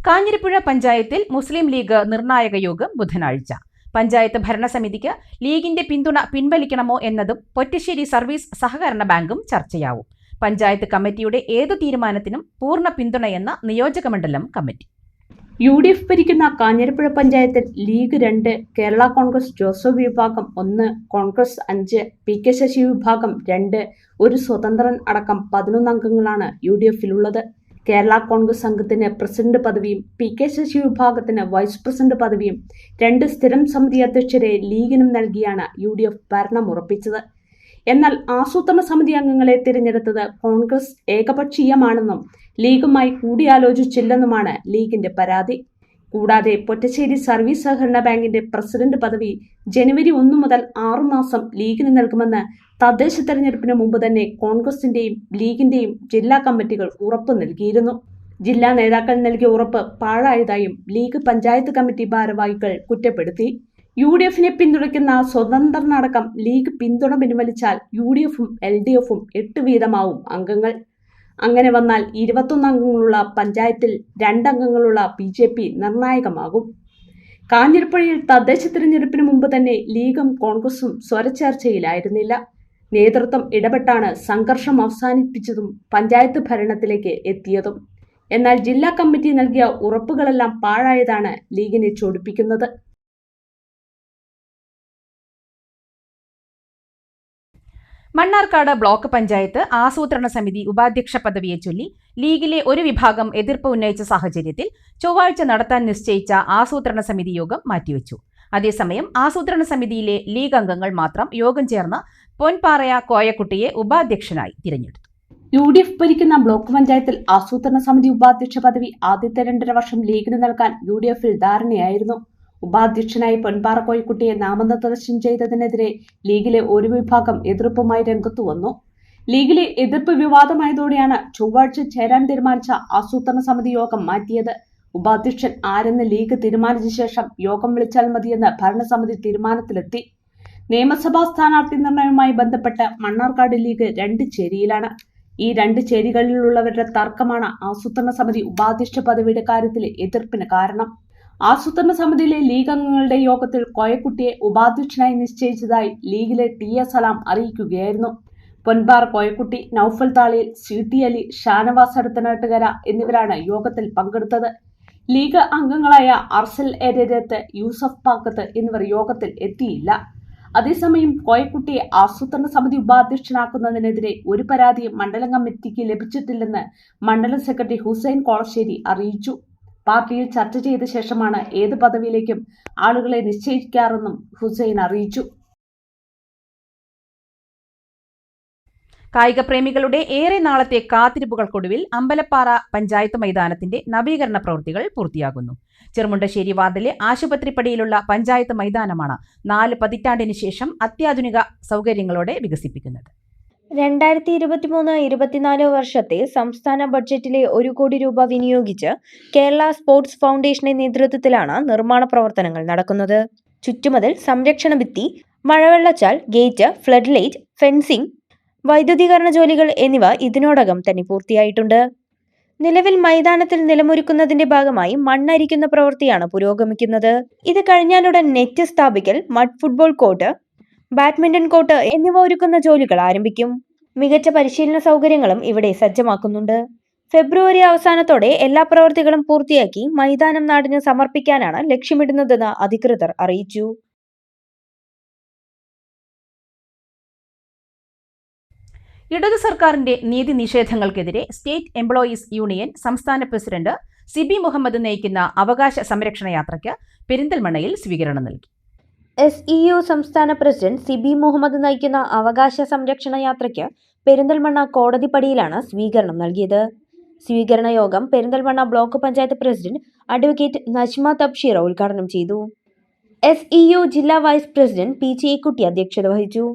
കാഞ്ഞിരപ്പുഴ പഞ്ചായത്തിൽ മുസ്ലിം ലീഗ് നിർണായക യോഗം ബുധനാഴ്ച. പഞ്ചായത്ത് ഭരണസമിതിക്ക് ലീഗിന്റെ പിന്തുണ പിൻവലിക്കണമോ എന്നതും പൊറ്റശ്ശേരി സർവീസ് സഹകരണ ബാങ്കും ചർച്ചയാവും. പഞ്ചായത്ത് കമ്മിറ്റിയുടെ ഏതു തീരുമാനത്തിനും പൂർണ്ണ പിന്തുണയെന്ന നിയോജകമണ്ഡലം കമ്മിറ്റി. UDF ഭരിക്കുന്ന കാഞ്ഞിരപ്പുഴ പഞ്ചായത്തിൽ ലീഗ് 2, കേരള കോൺഗ്രസ് ജോസഫ് വിഭാഗം 1, കോൺഗ്രസ് 5, PK ശശി വിഭാഗം 2, ഒരു സ്വതന്ത്രൻ അടക്കം 11 അംഗങ്ങളാണ് UDF-ലുള്ളത്. കേരള കോൺഗ്രസ് അംഗത്തിന് പ്രസിഡന്റ് പദവിയും PK ശശി വിഭാഗത്തിന് വൈസ് പ്രസിഡന്റ് പദവിയും 2 സ്ഥിരം സമിതി അധ്യക്ഷരെ ലീഗിനും നൽകിയാണ് UDF ഭരണം ഉറപ്പിച്ചത്. എന്നാൽ ആസൂത്രണ സമിതി അംഗങ്ങളെ തിരഞ്ഞെടുത്തത് കോൺഗ്രസ് ഏകപക്ഷീയമാണെന്നും ലീഗുമായി കൂടിയാലോചിച്ചില്ലെന്നുമാണ് ലീഗിന്റെ പരാതി. കൂടാതെ പൊറ്റശ്ശേരി സർവീസ് സഹകരണ ബാങ്കിന്റെ പ്രസിഡന്റ് പദവി ജനുവരി 1 മുതൽ 6 മാസം ലീഗിന് നൽകുമെന്ന് തദ്ദേശ തെരഞ്ഞെടുപ്പിന് മുമ്പ് തന്നെ കോൺഗ്രസിന്റെയും ലീഗിന്റെയും ജില്ലാ കമ്മിറ്റികൾ ഉറപ്പ് നൽകിയിരുന്നു. ജില്ലാ നേതാക്കൾ നൽകിയ ഉറപ്പ് പാഴായതായും ലീഗ് പഞ്ചായത്ത് കമ്മിറ്റി ഭാരവാഹികൾ കുറ്റപ്പെടുത്തി. UDF-നെ പിന്തുണയ്ക്കുന്ന സ്വതന്ത്രനടക്കം ലീഗ് പിന്തുണ പിൻവലിച്ചാൽ UDF-ഉം LDF-ഉം 8 വീതമാവും അംഗങ്ങൾ. അങ്ങനെ വന്നാൽ 21 അംഗങ്ങളുള്ള പഞ്ചായത്തിൽ 2 അംഗങ്ങളുള്ള BJP നിർണായകമാകും. കാഞ്ഞിരപ്പുഴയിൽ തദ്ദേശ തിരഞ്ഞെടുപ്പിന് മുമ്പ് തന്നെ ലീഗും കോൺഗ്രസും സ്വരച്ചേർച്ചയിലായിരുന്നില്ല. നേതൃത്വം ഇടപെട്ടാണ് സംഘർഷം അവസാനിപ്പിച്ചതും പഞ്ചായത്ത് ഭരണത്തിലേക്ക് എത്തിയതും. എന്നാൽ ജില്ലാ കമ്മിറ്റി നൽകിയ ഉറപ്പുകളെല്ലാം പാഴായതാണ് ലീഗിനെ ചൊടിപ്പിക്കുന്നത്. മണ്ണാർക്കാട് ബ്ലോക്ക് പഞ്ചായത്ത് ആസൂത്രണ സമിതി ഉപാധ്യക്ഷ പദവിയെ ചൊല്ലി ലീഗിലെ ഒരു വിഭാഗം എതിർപ്പ് ഉന്നയിച്ച സാഹചര്യത്തിൽ ചൊവ്വാഴ്ച നടത്താൻ നിശ്ചയിച്ച ആസൂത്രണ സമിതി യോഗം മാറ്റിവെച്ചു. അതേസമയം ആസൂത്രണ സമിതിയിലെ ലീഗ് അംഗങ്ങൾ മാത്രം യോഗം ചേർന്ന് പൊൻപാറയ കോയക്കുട്ടിയെ ഉപാധ്യക്ഷനായി തിരഞ്ഞെടുത്തു. UDF ഭരിക്കുന്ന ബ്ലോക്ക് പഞ്ചായത്തിൽ ആസൂത്രണ സമിതി ഉപാധ്യക്ഷ പദവി ആദ്യത്തെ 2.5 വർഷം ലീഗിന് നൽകാൻ UDF-ൽ ധാരണയായിരുന്നു. ഉപാധ്യക്ഷനായി പൊൻപാറ കോയക്കുട്ടിയെ നാമനിർദ്ദേശം ചെയ്തതിനെതിരെ ലീഗിലെ ഒരു വിഭാഗം എതിർപ്പുമായി രംഗത്തു വന്നു. ലീഗിലെ എതിർപ്പ് വിവാദമായതോടെയാണ് ചൊവ്വാഴ്ച ചേരാൻ തീരുമാനിച്ച ആസൂത്രണ സമിതി യോഗം മാറ്റിയത്. ഉപാധ്യക്ഷൻ ആരെന്ന് ലീഗ് തീരുമാനിച്ച ശേഷം യോഗം വിളിച്ചാൽ മതിയെന്ന് ഭരണസമിതി തീരുമാനത്തിലെത്തി. നിയമസഭാ സ്ഥാനാർത്ഥി നിർണയവുമായി ബന്ധപ്പെട്ട് മണ്ണാർക്കാട് ലീഗ് 2 ചേരിയിലാണ്. ഈ 2 ചേരികളിലുള്ളവരുടെ തർക്കമാണ് ആസൂത്രണ സമിതി ഉപാധ്യക്ഷ പദവിയുടെ കാര്യത്തിലെ എതിർപ്പിന് കാരണം. ആസൂത്രണ സമിതിയിലെ ലീഗ് അംഗങ്ങളുടെ യോഗത്തിൽ കോയക്കുട്ടിയെ ഉപാധ്യക്ഷനായി നിശ്ചയിച്ചതായി ലീഗിലെ TS സലാം അറിയിക്കുകയായിരുന്നു. പൊൻപാറ കോയക്കുട്ടി, നൌഫൽ താളിയിൽ, CT അലി, ഷാനവാസ് അടുത്തനാട്ടുകര എന്നിവരാണ് യോഗത്തിൽ പങ്കെടുത്തത്. ലീഗ് അംഗങ്ങളായ അർസൽ എരരത്ത്, യൂസഫ് പാക്കത്ത് എന്നിവർ യോഗത്തിൽ എത്തിയില്ല. അതേസമയം കോയക്കുട്ടിയെ ആസൂത്രണ സമിതി ഉപാധ്യക്ഷനാക്കുന്നതിനെതിരെ ഒരു പരാതിയും മണ്ഡലം കമ്മിറ്റിക്ക് ലഭിച്ചിട്ടില്ലെന്ന് മണ്ഡലം സെക്രട്ടറി ഹുസൈൻ കോളശ്ശേരി അറിയിച്ചു. പാർട്ടിയിൽ ചർച്ച ചെയ്ത ശേഷമാണ് ഏത് പദവിയിലേക്കും ആളുകളെ നിശ്ചയിക്കാറെന്നും ഹുസൈൻ അറിയിച്ചു. കായിക പ്രേമികളുടെ ഏറെ നാളത്തെ കാത്തിരിപ്പുകൾക്കൊടുവിൽ അമ്പലപ്പാറ പഞ്ചായത്ത് മൈതാനത്തിന്റെ നവീകരണ പ്രവൃത്തികൾ പൂർത്തിയാകുന്നു. ചെറുമുണ്ടശ്ശേരി വാർഡിലെ ആശുപത്രിപ്പടിയിലുള്ള പഞ്ചായത്ത് മൈതാനമാണ് 4 പതിറ്റാണ്ടിന് ശേഷം അത്യാധുനിക സൗകര്യങ്ങളോടെ വികസിപ്പിക്കുന്നത്. 2023-24 വർഷത്തെ സംസ്ഥാന ബഡ്ജറ്റിലെ 1 കോടി രൂപ വിനിയോഗിച്ച് കേരള സ്പോർട്സ് ഫൗണ്ടേഷന്റെ നേതൃത്വത്തിലാണ് നിർമ്മാണ പ്രവർത്തനങ്ങൾ നടക്കുന്നത്. ചുറ്റുമതിൽ, സംരക്ഷണ ഭിത്തി, മഴവെള്ളച്ചാൽ, ഗേറ്റ്, ഫ്ലഡ് ലൈറ്റ്, ഫെൻസിംഗ്, വൈദ്യുതീകരണ ജോലികൾ എന്നിവ ഇതിനോടകം തന്നെ പൂർത്തിയായിട്ടുണ്ട്. നിലവിൽ മൈതാനത്തിൽ നിലമൊരുക്കുന്നതിന്റെ ഭാഗമായി മണ്ണരിക്കുന്ന പ്രവൃത്തിയാണ് പുരോഗമിക്കുന്നത്. ഇത് കഴിഞ്ഞാലുടൻ നെറ്റ് സ്ഥാപിക്കൽ, mud football court, badminton court എന്നിവ ഒരുക്കുന്ന ജോലികൾ ആരംഭിക്കും. മികച്ച പരിശീലന സൗകര്യങ്ങളും ഇവിടെ സജ്ജമാക്കുന്നുണ്ട്. ഫെബ്രുവരി അവസാനത്തോടെ എല്ലാ പ്രവൃത്തികളും പൂർത്തിയാക്കി മൈതാനം നാടിന് സമർപ്പിക്കാനാണ് ലക്ഷ്യമിടുന്നതെന്ന് അധികൃതർ അറിയിച്ചു. ഇടതു സർക്കാരിന്റെ നീതി നിഷേധങ്ങൾക്കെതിരെ സ്റ്റേറ്റ് എംപ്ലോയീസ് യൂണിയൻ സംസ്ഥാന പ്രസിഡന്റ് സിബി മുഹമ്മദ് നയിക്കുന്ന അവകാശ സംരക്ഷണ യാത്രയ്ക്ക് പെരിന്തൽമണ്ണയിൽ സ്വീകരണം നൽകി. SEU സംസ്ഥാന പ്രസിഡന്റ് സിബി മുഹമ്മദ് നയിക്കുന്ന അവകാശ സംരക്ഷണ യാത്രയ്ക്ക് പെരിന്തൽമണ്ണ കോടതിപ്പടിയിലാണ് സ്വീകരണം നൽകിയത്. സ്വീകരണ യോഗം Perinthalmanna block panchayat president advocate Najma Tabsheer ഉദ്ഘാടനം ചെയ്തു. SEU ജില്ലാ വൈസ് പ്രസിഡന്റ് PG കുട്ടി അധ്യക്ഷത വഹിച്ചു.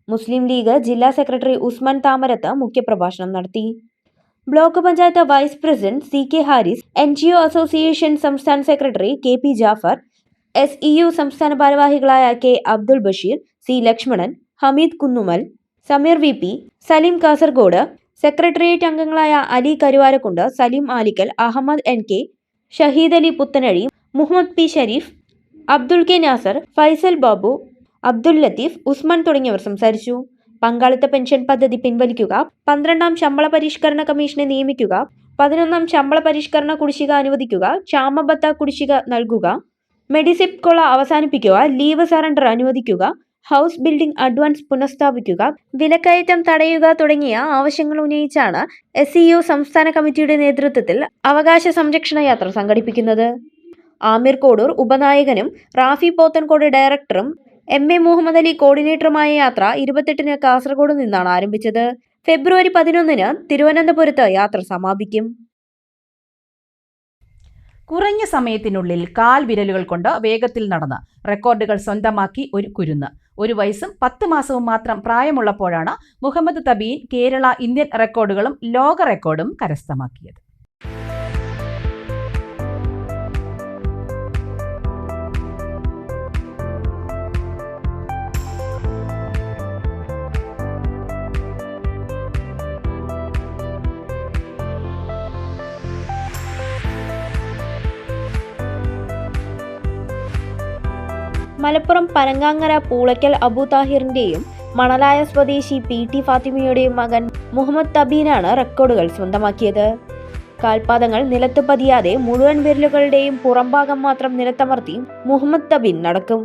മുസ്ലിം ലീഗ് ജില്ലാ സെക്രട്ടറി ഉസ്മാൻ താമരത്ത് മുഖ്യപ്രഭാഷണം നടത്തി. Block panchayat vice president CK Haris, NGO association സംസ്ഥാന സെക്രട്ടറി KP ജാഫർ, SEU സംസ്ഥാന ഭാരവാഹികളായ K Abdul Basheer, C Lakshmanan, Hameed Kunnummal, Sameer VP, Saleem Kasaragod, secretariat അംഗങ്ങളായ Ali Karuvarakundu, Saleem Alikkal, Ahmed NK, Shaheed Ali Puthanazhi, Muhammad P Sharif, Abdul K Nasar, Faisal Babu, Abdul Latheef, Usman തുടങ്ങിയവർ സംസാരിച്ചു. പങ്കാളിത്ത പെൻഷൻ പദ്ധതി പിൻവലിക്കുക, 12ാം ശമ്പള പരിഷ്കരണ കമ്മീഷനെ നിയമിക്കുക, 11ാം ശമ്പള പരിഷ്കരണ കുടിശ്ശിക അനുവദിക്കുക, ക്ഷാമബത്ത കുടിശ്ശിക നൽകുക, മെഡിസിപ്പ് കൊള്ള അവസാനിപ്പിക്കുക, ലീവ് സറണ്ടർ അനുവദിക്കുക, ഹൗസ് ബിൽഡിംഗ് അഡ്വാൻസ് പുനഃസ്ഥാപിക്കുക, വിലക്കയറ്റം തടയുക തുടങ്ങിയ ആവശ്യങ്ങൾ ഉന്നയിച്ചാണ് SEU സംസ്ഥാന കമ്മിറ്റിയുടെ നേതൃത്വത്തിൽ അവകാശ സംരക്ഷണ യാത്ര സംഘടിപ്പിക്കുന്നത്. ആമിർ കോഡൂർ ഉപനായകനും റാഫി പോത്തൻകോട് ഡയറക്ടറും MA മുഹമ്മദ് അലി കോർഡിനേറ്ററുമായ യാത്ര 28-ന് കാസർഗോഡ് നിന്നാണ് ആരംഭിച്ചത്. ഫെബ്രുവരി 11-ന് തിരുവനന്തപുരത്ത് യാത്ര സമാപിക്കും. കുറഞ്ഞ സമയത്തിനുള്ളിൽ കാൽ വിരലുകൾ കൊണ്ട് വേഗത്തിൽ നടന്ന് റെക്കോർഡുകൾ സ്വന്തമാക്കി ഒരു കുരുന്ന്. 1 വയസ്സും 10 മാസവും മാത്രം പ്രായമുള്ളപ്പോഴാണ് മുഹമ്മദ് തബീൻ കേരള ഇന്ത്യൻ റെക്കോർഡുകളും ലോക റെക്കോർഡും കരസ്ഥമാക്കിയത്. മലപ്പുറം പനങ്ങാങ്ങര പൂളയ്ക്കൽ അബു താഹിറിന്റെയും മണലായ സ്വദേശി PT ഫാത്തിമയുടെയും മകൻ മുഹമ്മദ് തബീനാണ് റെക്കോർഡുകൾ സ്വന്തമാക്കിയത്. കാൽപാദങ്ങൾ നിലത്ത് പതിയാതെ മുഴുവൻ വിരലുകളുടെയും പുറംഭാഗം മാത്രം നിലത്തമർത്തി മുഹമ്മദ് തബീൻ നടക്കും.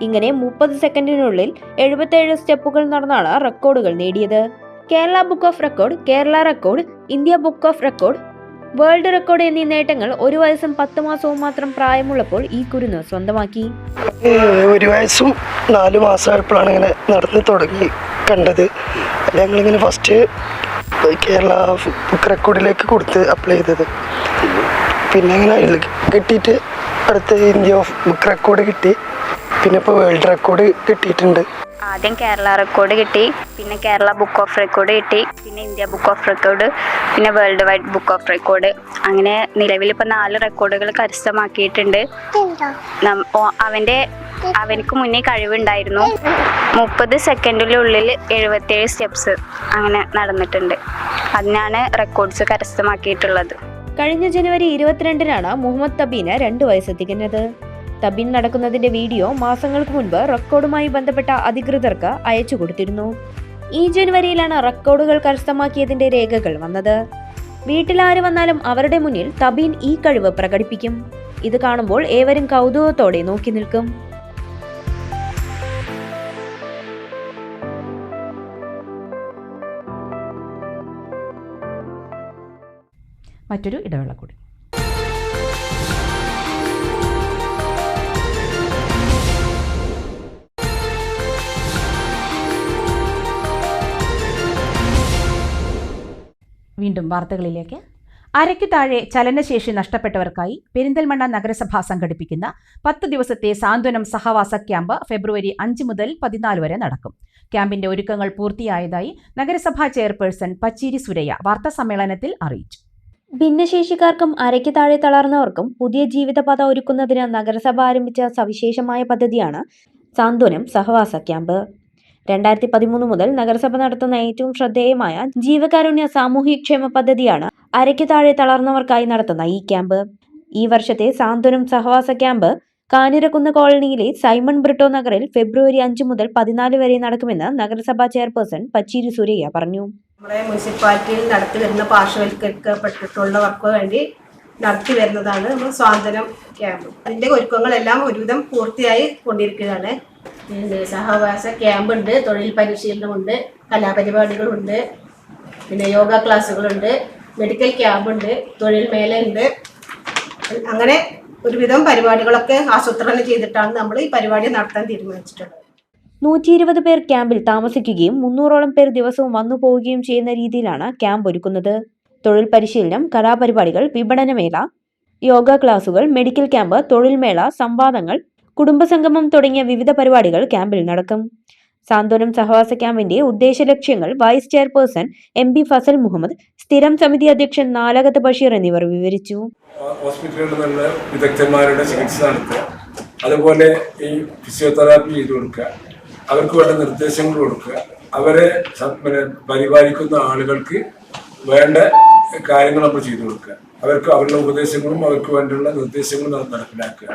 ഇങ്ങനെ 30 സെക്കൻഡിനുള്ളിൽ 77 സ്റ്റെപ്പുകൾ നടന്നാണ് റെക്കോർഡുകൾ നേടിയത്. Kerala book of record, Kerala record, India book of record, world record എന്നീ നേട്ടങ്ങൾ 1 വയസ്സും 10 മാസവും മാത്രം പ്രായമുള്ളപ്പോൾ ഈ കുരുന്ന് സ്വന്തമാക്കി. 1 വയസ്സും 4 മാസമായപ്പോഴാണ് ഇങ്ങനെ നടന്ന് തുടങ്ങി കണ്ടത്. ഞങ്ങളിങ്ങനെ ഫസ്റ്റ് കേരള ബുക്ക് റെക്കോർഡിലേക്ക് കൊടുത്ത് അപ്ലൈ ചെയ്തത്. പിന്നെ ഇങ്ങനെ കിട്ടിയിട്ട് അടുത്ത ഇന്ത്യ ബുക്ക് റെക്കോർഡ് കിട്ടി. പിന്നെ ഇപ്പോൾ വേൾഡ് റെക്കോർഡ് കിട്ടിയിട്ടുണ്ട്. ആദ്യം കേരള റെക്കോർഡ് കിട്ടി, പിന്നെ കേരള ബുക്ക് ഓഫ് റെക്കോർഡ് കിട്ടി, പിന്നെ ഇന്ത്യ ബുക്ക് ഓഫ് റെക്കോർഡ്, പിന്നെ world wide book of record. അങ്ങനെ നിലവിൽ ഇപ്പോൾ 4 റെക്കോർഡുകൾ കരസ്ഥമാക്കിയിട്ടുണ്ട്. അവനക്ക് മുന്നേ കഴിവുണ്ടായിരുന്നു. 30 സെക്കൻഡിനുള്ളിൽ 77 സ്റ്റെപ്സ് അങ്ങനെ നടന്നിട്ടുണ്ട്. അതിനാണ് റെക്കോർഡ്സ് കരസ്ഥമാക്കിയിട്ടുള്ളത്. കഴിഞ്ഞ ജനുവരി 22-നാണ് മുഹമ്മദ് തബീന് 2 വയസ്സ് തികഞ്ഞത്. തബീൻ നടക്കുന്നതിന്റെ വീഡിയോ മാസങ്ങൾക്ക് മുൻപ് റെക്കോർഡുമായി ബന്ധപ്പെട്ട അധികൃതർക്ക് അയച്ചു കൊടുത്തിരുന്നു. ഈ ജനുവരിയിലാണ് റെക്കോർഡുകൾ കരസ്ഥമാക്കിയതിന്റെ രേഖകൾ വന്നത്. വീട്ടിലാര് വന്നാലും അവരുടെ മുന്നിൽ തബീൻ ഈ കഴിവ് പ്രകടിപ്പിക്കും. ഇത് കാണുമ്പോൾ ഏവരും കൗതുകത്തോടെ നോക്കി നിൽക്കും. മറ്റൊരു ഇടവേള കൂടി. വീണ്ടും വാർത്തകളിലേക്ക്. അരയ്ക്കു താഴെ ചലനശേഷി നഷ്ടപ്പെട്ടവർക്കായി പെരിന്തൽമണ്ണ നഗരസഭ സംഘടിപ്പിക്കുന്ന 10 ദിവസത്തെ സാന്ത്വനം സഹവാസ ക്യാമ്പ് ഫെബ്രുവരി 5 മുതൽ 14 വരെ നടക്കും. ക്യാമ്പിന്റെ ഒരുക്കങ്ങൾ പൂർത്തിയായതായി നഗരസഭാ ചെയർപേഴ്സൺ പച്ചീരി സുരയ്യ വാർത്താസമ്മേളനത്തിൽ അറിയിച്ചു. ഭിന്നശേഷിക്കാർക്കും അരയ്ക്ക് താഴെ തളർന്നവർക്കും പുതിയ ജീവിതപാത ഒരുക്കുന്നതിന് നഗരസഭ ആരംഭിച്ച സവിശേഷമായ പദ്ധതിയാണ് സാന്ത്വനം സഹവാസ ക്യാമ്പ്. 2013 മുതൽ നഗരസഭ നടത്തുന്ന ഏറ്റവും ശ്രദ്ധേയമായ ജീവകാരുണ്യ സാമൂഹ്യക്ഷേമ പദ്ധതിയാണ് അരയ്ക്ക് താഴെ തളർന്നവർക്കായി നടത്തുന്ന ഈ ക്യാമ്പ്. ഈ വർഷത്തെ സാന്ത്വനം സഹവാസ ക്യാമ്പ് കാനിരക്കുന്ന് കോളനിയിലെ സൈമൺ ബ്രിട്ടോ നഗറിൽ ഫെബ്രുവരി 5 മുതൽ 14 വരെ നടക്കുമെന്ന് നഗരസഭാ ചെയർപേഴ്സൺ പച്ചീരി സുരയ്യ പറഞ്ഞു. നമ്മുടെ മുനിസിപ്പാലിറ്റിയിൽ നടത്തി വരുന്ന പാർശ്വവൽക്കരിക്കപ്പെട്ടിട്ടുള്ളവർക്ക് വേണ്ടി നടത്തി വരുന്നതാണ് നമ്മൾ സാന്ത്വനം ക്യാമ്പ്. അതിൻ്റെ ഒരുക്കങ്ങളെല്ലാം ഒരുവിധം പൂർത്തിയായി കൊണ്ടിരിക്കുകയാണ്. സഹവാസ ക്യാമ്പുണ്ട്, തൊഴിൽ പരിശീലനമുണ്ട്, കലാപരിപാടികളുണ്ട്, പിന്നെ യോഗ ക്ലാസ്സുകളുണ്ട്, മെഡിക്കൽ ക്യാമ്പുണ്ട്, തൊഴിൽ മേളയുണ്ട്. അങ്ങനെ ഒരുവിധം പരിപാടികളൊക്കെ ആസൂത്രണം ചെയ്തിട്ടാണ് നമ്മൾ ഈ പരിപാടി നടത്താൻ തീരുമാനിച്ചിട്ടുള്ളത്. 120 പേർ ക്യാമ്പിൽ താമസിക്കുകയും 300ഓളം പേർ ദിവസവും വന്നു പോവുകയും ചെയ്യുന്ന രീതിയിലാണ് ക്യാമ്പ് ഒരുക്കുന്നത്. തൊഴിൽ പരിശീലനം, കലാപരിപാടികൾ, വിപണനമേള, യോഗ ക്ലാസുകൾ, മെഡിക്കൽ ക്യാമ്പ്, തൊഴിൽമേള, സംവാദങ്ങൾ, കുടുംബസംഗമം തുടങ്ങിയ വിവിധ പരിപാടികൾ ക്യാമ്പിൽ നടക്കും. സാന്ത്വനം സഹവാസ ക്യാമ്പിന്റെ ഉദ്ദേശ ലക്ഷ്യങ്ങൾ vice chairperson MB Fasal Muhammad, സ്ഥിരം സമിതി അധ്യക്ഷൻ നാലകത്ത് ബഷീർ എന്നിവർ വിവരിച്ചു. ഹോസ്പിറ്റലുകളിൽ നല്ല വിദഗ്ധന്മാരുടെ ചികിത്സ നടത്തുക, അതുപോലെ ഈ ഫിസിയോതെറാപ്പി ചെയ്തു കൊടുക്കുക, അവർക്ക് വേണ്ട നിർദ്ദേശങ്ങൾ കൊടുക്കുക, അവരെ പരിപാലിക്കുന്ന ആളുകൾക്ക് വേണ്ട കാര്യങ്ങൾ നമ്മൾ ചെയ്തു കൊടുക്കുക, അവർക്ക് അവരുടെ ഉപദേശങ്ങളും അവർക്ക് വേണ്ടിയുള്ള നിർദ്ദേശങ്ങളും നടപ്പിലാക്കുക.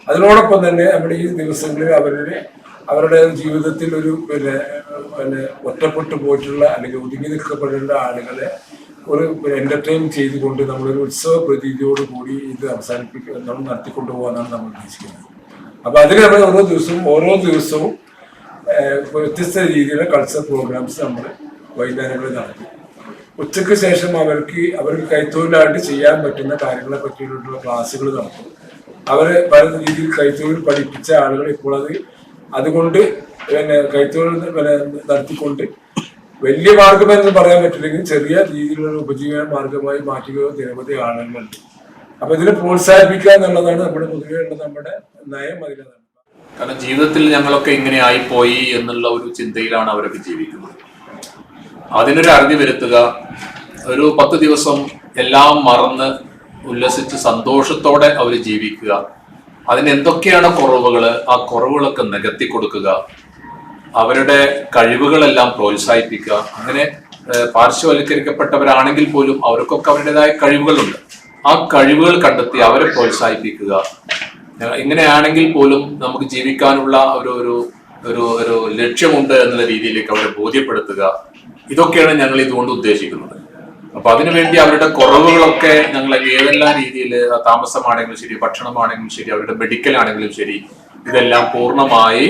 അതിനോടൊപ്പം തന്നെ നമ്മുടെ ഈ ദിവസങ്ങളിൽ അവരുടെ ജീവിതത്തിൽ ഒരു ഒറ്റപ്പെട്ടു പോയിട്ടുള്ള അല്ലെങ്കിൽ ഒതുങ്ങി നിൽക്കപ്പെടേണ്ട ആളുകളെ ഒരു എന്റർടൈൻ ചെയ്തുകൊണ്ട് നമ്മളൊരു ഉത്സവ പ്രതീതിയോട് കൂടി ഇത് നമ്മൾ നടത്തിക്കൊണ്ടുപോകാനാണ് നമ്മൾ ഉദ്ദേശിക്കുന്നത്. അപ്പൊ അതിന് നമ്മൾ ഓരോ ദിവസവും വ്യത്യസ്ത രീതിയിലുള്ള കൾച്ചറൽ പ്രോഗ്രാംസ് നമ്മൾ വൈകുന്നേരങ്ങളിൽ നടത്തും. ഉച്ചയ്ക്ക് ശേഷം അവർക്ക് കൈത്തൊഴിലായിട്ട് ചെയ്യാൻ പറ്റുന്ന കാര്യങ്ങളെ പറ്റിയിട്ടുള്ള ക്ലാസ്സുകൾ നടത്തും. അവരെ പല രീതിയിൽ കൈത്തൊഴിൽ പഠിപ്പിച്ച ആളുകൾ ഇപ്പോൾ അതുകൊണ്ട് കൈത്തൊഴിൽ നടത്തിക്കൊണ്ട് വലിയ മാർഗമെന്ന് പറയാൻ പറ്റില്ലെങ്കിൽ ചെറിയ രീതിയിലുള്ള ഉപജീവന മാർഗമായി മാറ്റുകയോ നിരവധി ആളുകളുണ്ട്. അപ്പൊ ഇതിനെ പ്രോത്സാഹിപ്പിക്കുക എന്നുള്ളതാണ് നമ്മുടെ നയം. അതിലാണ് കാരണം ജീവിതത്തിൽ ഞങ്ങളൊക്കെ ഇങ്ങനെ ആയിപ്പോയി എന്നുള്ള ഒരു ചിന്തയിലാണ് അവരൊക്കെ ജീവിക്കുന്നത്. അതിനൊരു അറിവ് വരുത്തുക, ഒരു 10 ദിവസം എല്ലാം മറന്ന് ഉല്ലസിച്ച് സന്തോഷത്തോടെ അവർ ജീവിക്കുക. അതിന് എന്തൊക്കെയാണ് കുറവുകൾ, ആ കുറവുകളൊക്കെ നികത്തി കൊടുക്കുക, അവരുടെ കഴിവുകളെല്ലാം പ്രോത്സാഹിപ്പിക്കുക. അങ്ങനെ പാർശ്വവൽക്കരിക്കപ്പെട്ടവരാണെങ്കിൽ പോലും അവർക്കൊക്കെ അവരുടേതായ കഴിവുകളുണ്ട്. ആ കഴിവുകൾ കണ്ടെത്തി അവരെ പ്രോത്സാഹിപ്പിക്കുക. ഇങ്ങനെയാണെങ്കിൽ പോലും നമുക്ക് ജീവിക്കാനുള്ള ഒരു ലക്ഷ്യമുണ്ട് എന്നുള്ള രീതിയിലേക്ക് അവരെ ബോധ്യപ്പെടുത്തുക. ഇതൊക്കെയാണ് ഞങ്ങൾ ഇതുകൊണ്ട് ഉദ്ദേശിക്കുന്നത്. അപ്പൊ അതിനുവേണ്ടി അവരുടെ കുറവുകളൊക്കെ ഞങ്ങൾ ഏതെല്ലാം രീതിയിൽ, താമസമാണെങ്കിലും ശരി, ഭക്ഷണമാണെങ്കിലും ശരി, അവരുടെ മെഡിക്കൽ ആണെങ്കിലും ശരി, ഇതെല്ലാം പൂർണ്ണമായി